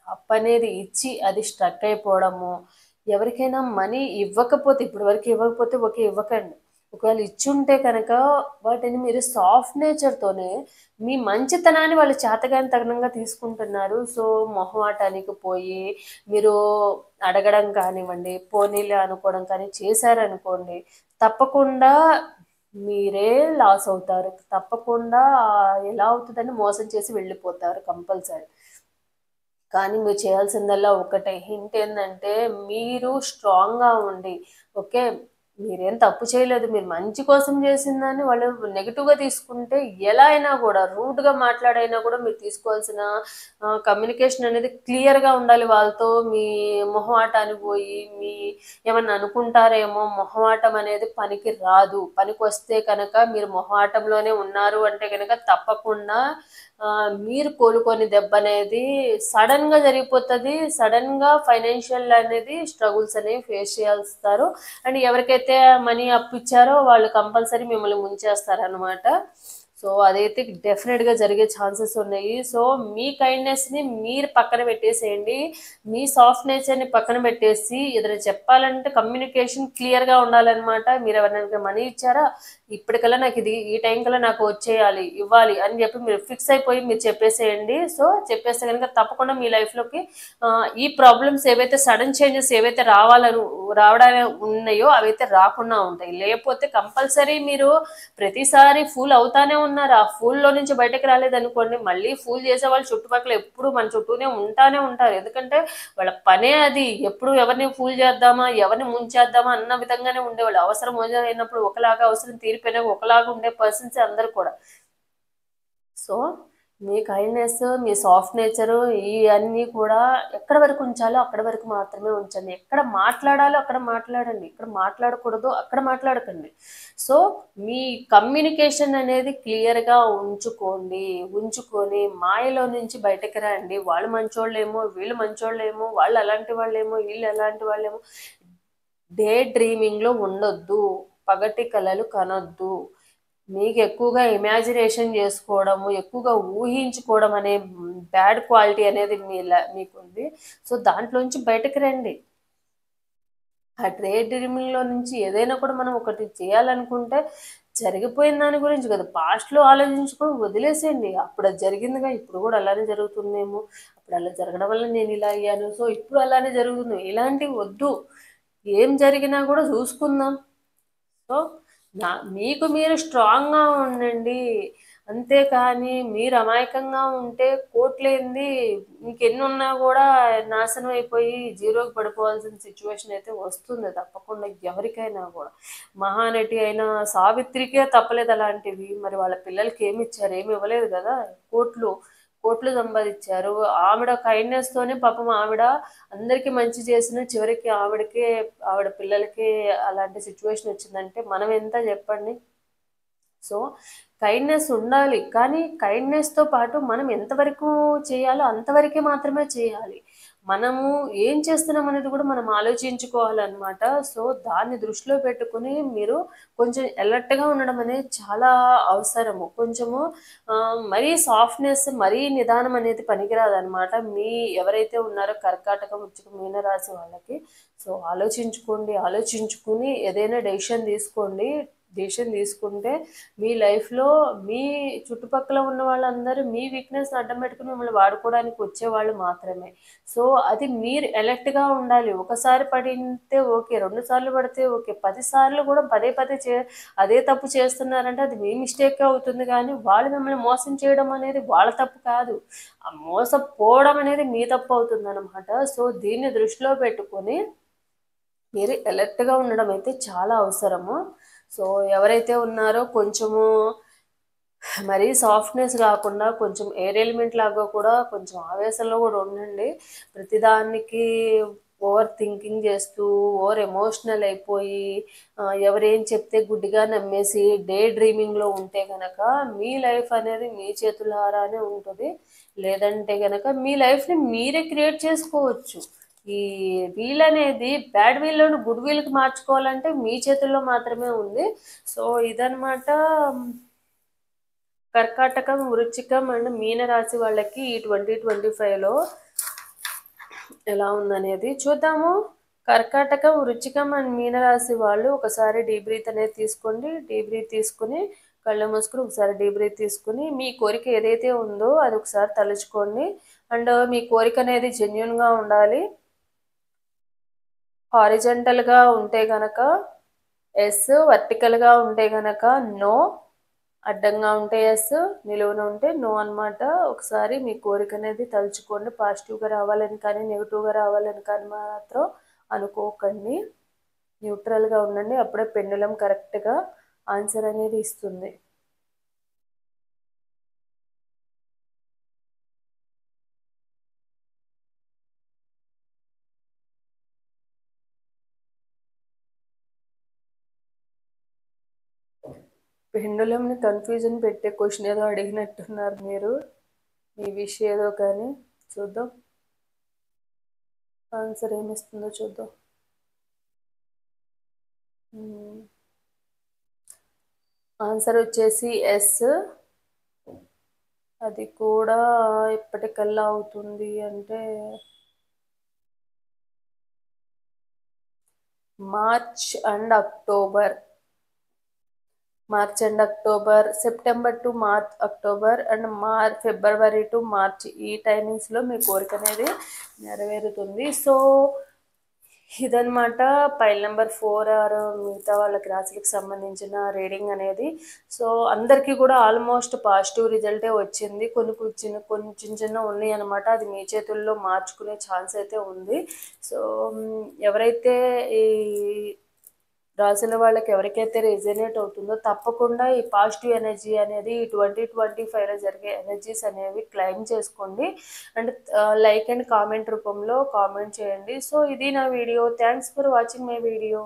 అప్పనేది ఇచ్చి అది స్ట్రక్ అయిపోవడము, ఎవరికైనా మనీ ఇవ్వకపోతే ఇప్పటి వరకు ఇవ్వకపోతే ఓకే ఇవ్వకండి. ఒకవేళ ఇచ్చుంటే కనుక వాటిని మీరు సాఫ్ట్ నేచర్‌తోనే మీ మంచితనాన్ని వాళ్ళు చేతగానితనంగా తీసుకుంటున్నారు. సో, మొహమాటానికి పోయి మీరు అడగడం కానివ్వండి, పోనీలే అనుకోవడం కానీ చేశారనుకోండి, తప్పకుండా మీరే లాస్ అవుతారు. తప్పకుండా ఎలా అవుతదని మోసం చేసి వెళ్ళిపోతారు కంపల్సరీ. కానీ మీరు చేయాల్సిందల్లా ఒకటే. హింట్ ఏందంటే, మీరు స్ట్రాంగ్‌గా ఉండి, ఓకే. మీరేం తప్పు చేయలేదు. మీరు మంచి కోసం చేసిందాన్ని వాళ్ళు నెగెటివ్‌గా తీసుకుంటే, ఎలా అయినా గూడా రూడ్‌గా మాట్లాడైనా గూడా మీరు తీసుకోవాల్సిన కమ్యూనికేషన్ అనేది క్లియర్‌గా ఉండాలి వాళ్ళతో. మీ మొహమాటానికి పోయి, ఏమన్నా అనుకుంటారేమో, మొహమాటం అనేది పనికి రాదు. పనికొస్తే కనుక మీరు మొహమాటంలోనే ఉన్నారు అంటే గనక తప్పకుండా మీరు కోలుకోని దెబ్బనేది సడన్‌గా జరిగిపోతది. సడన్‌గా ఫైనాన్షియల్ అనేది స్ట్రగుల్స్ అనేవి ఫేస్ చేయాల్సొస్తారు. అండ్ ఎవరికైతే మనీ అప్పిచ్చారో వాళ్ళు కంపల్సరీ మిమ్మల్ని ముంచేస్తారనమాట. సో, అదైతే డెఫినిట్‌గా జరిగే ఛాన్సెస్ ఉన్నాయి. సో, మీ కైండ్‌నెస్‌ని మీరు పక్కన పెట్టేసేయండి. మీ సాఫ్ట్ నేచర్‌ని పక్కన పెట్టేసి ఏదైనా చెప్పాలంటే కమ్యూనికేషన్ క్లియర్‌గా ఉండాలనమాట. మీరెవరినైనా మనీ ఇచ్చారా? ఇప్పటికల్లా నాకిది ఈ టైం కల్లా నాకు వచ్చేయాలి, ఇవ్వాలి అని చెప్పి మీరు ఫిక్స్ అయిపోయి మీరు చెప్పేసేయండి. సో, చెప్పేస్తే గనుక తప్పకుండా మీ లైఫ్‌లోకి ఈ ప్రాబ్లమ్స్ ఏవైతే సడన్ చేంజెస్ ఏవైతే రావడానికి ఉన్నాయో అవైతే రాకుండా ఉంటాయి. లేకపోతే కంపల్సరీ మీరు ప్రతిసారి ఫూల్ అవుతానే ఉన్నారు. ఆ ఫూల్‌లో నుంచి బయటకి రాలేదనుకోండి, మళ్ళీ ఫూల్ చేసేవాళ్ళు చుట్టుపక్కల ఎప్పుడు మన చుట్టూనే ఉంటానే ఉంటారు. ఎందుకంటే వాళ్ళ పనే అది. ఎప్పుడు ఎవరిని ఫూల్ చేద్దామా, ఎవరిని ముంచేద్దామా అన్న విధంగానే ఉండేవాళ్ళు. అవసరం అయినప్పుడు ఒకలాగా, అవసరం తీరిపోయినాక ఒకలాగా ఉండే పర్సన్సే అందరూ కూడా. సో, మీ కైండ్‌నెస్, మీ సాఫ్ట్ నేచరు ఇయన్నీ కూడా ఎక్కడి వరకు ఉంచాలో అక్కడి వరకు మాత్రమే ఉంచండి. ఎక్కడ మాట్లాడాలో అక్కడ మాట్లాడండి. ఎక్కడ మాట్లాడకూడదో అక్కడ మాట్లాడకండి. సో, మీ కమ్యూనికేషన్ అనేది క్లియర్‌గా ఉంచుకోండి. ఉంచుకొని మాయలో నుంచి బయటకి రండి. వాళ్ళు మంచోళ్ళేమో, వీళ్ళు మంచోళ్ళేమో, వాళ్ళు అలాంటి వాళ్ళేమో, వీళ్ళు ఎలాంటి వాళ్ళేమో డే డ్రీమింగ్‌లో ఉండొద్దు. పగటి కలలు కనొద్దు. మీకు ఎక్కువగా ఇమాజినేషన్ చేసుకోవడము, ఎక్కువగా ఊహించుకోవడం అనే బ్యాడ్ క్వాలిటీ అనేది మీకుంది. సో, దాంట్లోంచి బయటకి రండి. ఆ డే డ్రీమింగ్‌లో నుంచి ఏదైనా కూడా మనం ఒకటి చేయాలనుకుంటే, జరిగిపోయిన దాని గురించి కాదు, పాస్ట్‌లో ఆలోచించుకొని వదిలేసేయండి. అప్పుడు అది జరిగిందిగా, ఇప్పుడు కూడా అలానే జరుగుతుందేమో, అప్పుడు అలా జరగడం వల్ల నేను ఇలా అయ్యాను. సో, ఇప్పుడు అలానే జరుగుతుంది. ఇలాంటివి వద్దు. ఏం జరిగినా కూడా చూసుకుందాం. సో, మీకు మీరు స్ట్రాంగ్‌గా ఉండండి. అంతేకానీ మీరు అమాయకంగా ఉంటే కోట్లేంది మీకెన్నున్నా గూడా నాశనం అయిపోయి జీరోకి పడిపోవాల్సిన సిచ్యువేషన్ అయితే వస్తుంది తప్పకుండా ఎవరికైనా గూడా. మహానటి అయిన సావిత్రికే తప్పలేదు అలాంటివి. మరి వాళ్ళ పిల్లలకి ఏమిచ్చారు? ఏమి ఇవ్వలేదు గదా! కోట్లు, కోట్లు సంపాదిచ్చారు. ఆవిడ కైండ్‌నెస్‌తోనే పాపం ఆవిడ అందరికీ మంచి చేసిన చివరికి ఆవిడకే, ఆవిడ పిల్లలకి అలాంటి సిచ్యువేషన్ వచ్చిందంటే మనం ఎంత చెప్పండి. సో, కైండ్‌నెస్ ఉండాలి. కానీ కైండ్‌నెస్‌తో పాటు మనం ఎంతవరకు చేయాలో అంతవరకే మాత్రమే చేయాలి. మనము ఏం చేస్తున్నాం అనేది కూడా మనం ఆలోచించుకోవాలనమాట. సో, దాన్ని దృష్టిలో పెట్టుకొని మీరు కొంచెం అలర్ట్‌గా ఉండడం అనేది చాలా అవసరము. కొంచెము మరీ సాఫ్ట్‌నెస్, మరీ నిదానం అనేది పనికిరాదనమాట. ఎవరైతే ఉన్నారో కర్కాటక, వృశ్చిక, మీన రాశి వాళ్ళకి. సో, ఆలోచించుకోండి. ఆలోచించుకుని ఏదైనా డెసిషన్ తీసుకోండి. డెసిషన్ తీసుకుంటే మీ లైఫ్లో మీ చుట్టుపక్కల ఉన్న వాళ్ళందరూ మీ వీక్నెస్ అడ్డం పెట్టుకుని మిమ్మల్ని వాడుకోవడానికి వచ్చేవాళ్ళు మాత్రమే. సో అది మీరు ఎలర్ట్గా ఉండాలి. ఒకసారి పడితే ఓకే, 2 సార్లు పడితే ఓకే, 10 సార్లు కూడా పదే పదే అదే తప్పు చేస్తున్నారంటే అది మీ మిస్టేక్ అవుతుంది, కానీ వాళ్ళు మిమ్మల్ని మోసం చేయడం అనేది వాళ్ళ తప్పు కాదు. ఆ మోసపోవడం అనేది మీ తప్పు అవుతుంది అనమాట. సో దీన్ని దృష్టిలో పెట్టుకొని మీరు అలర్ట్‌గా ఉండడం అయితే చాలా అవసరము. సో ఎవరైతే ఉన్నారో కొంచెము మరీ సాఫ్ట్‌నెస్ గాకుండా కొంచెం ఎయిర్ ఎలిమెంట్ లాగా కూడా కొంచెం ఆవేశంలో గూడా ఉండండి. ప్రతిదానికి ఓవర్ థింకింగ్ చేస్తూ, ఓవర్ ఎమోషనల్ అయిపోయి ఎవరేం చెప్తే గుడ్డిగా నమ్మేసి డే డ్రీమింగ్‌లో ఉంటే గనక మీ లైఫ్ అనేది మీ చేతులారానే ఉంటది. లేదంటే గనక మీ లైఫ్‌ని మీరే క్రియేట్ చేసుకోవచ్చు. ఈ వీల్ అనేది బ్యాడ్ వీల్‌లోని గుడ్ వీల్‌కి మార్చుకోవాలంటే మీ చేతుల్లో మాత్రమే ఉంది. సో ఇదనమాట. కర్కాటకం, వృశ్చికం అండ్ మీన రాశి వాళ్ళకి ఈ 2025లో ఎలా ఉందనేది చూద్దాము. కర్కాటకం, వృశ్చికం అండ్ మీన రాశి వాళ్ళు ఒకసారి డీప్ బ్రీత్ అనేది తీసుకోండి. డీప్ బ్రీత్ తీసుకుని కళ్ళు మూసుకుని ఒకసారి డీప్ బ్రీత్ తీసుకుని మీ కోరిక ఏదైతే ఉందో అది ఒకసారి తలుచుకోండి. అండ్ మీ కోరిక అనేది జెన్యున్గా ఉండాలి. హారిజంటల్గా ఉంటే గనక ఎస్, వర్టికల్గా ఉంటే గనక నో, అడ్డంగా ఉంటే ఎస్, నిలువున ఉంటే నో అన్నమాట. ఒకసారి మీ కోరిక అనేది తలుచుకోండి. పాజిటివ్గా రావాలని కానీ నెగిటివ్గా రావాలని కానీ మాత్రం అనుకోకండి. న్యూట్రల్గా ఉండండి. అప్పుడే పెండులం కరెక్ట్గా ఆన్సర్ అనేది ఇస్తుంది. పెండులంని కన్ఫ్యూజన్ పెట్టే క్వశ్చన్ ఏదో అడిగినట్టున్నారు మీరు. మీ విష్ ఏదో కానీ చూద్దాం ఆన్సర్ ఏమిస్తుందో చూద్దాం. ఆన్సర్ వచ్చేసి ఎస్. అది కూడా ఎప్పటికల్లా అవుతుంది అంటే March and October. March and October, September to March, October and February to March ఈ టైమింగ్స్లో మీ కోరిక అనేది నెరవేరుతుంది. సో ఇదనమాట పైల్ నెంబర్ 4 ఆర్ మిగతా వాళ్ళకి రాశులకు సంబంధించిన రీడింగ్ అనేది. సో అందరికీ కూడా ఆల్మోస్ట్ పాజిటివ్ రిజల్టే వచ్చింది. కొన్ని చిన్న చిన్న ఉన్నాయి అనమాట. అది మీ చేతుల్లో మార్చుకునే ఛాన్స్ అయితే ఉంది. సో ఎవరైతే ఈ రాసిన వాళ్ళకి ఎవరికైతే రెజనేట్ అవుతుందో తప్పకుండా ఈ పాజిటివ్ ఎనర్జీ అనేది 2025లో జరిగే ఎనర్జీస్ అనేవి క్లెయిమ్ చేసుకోండి. అండ్ లైక్ అండ్ కామెంట్ రూపంలో కామెంట్ చేయండి. సో ఇది నా video. Thanks for watching my video.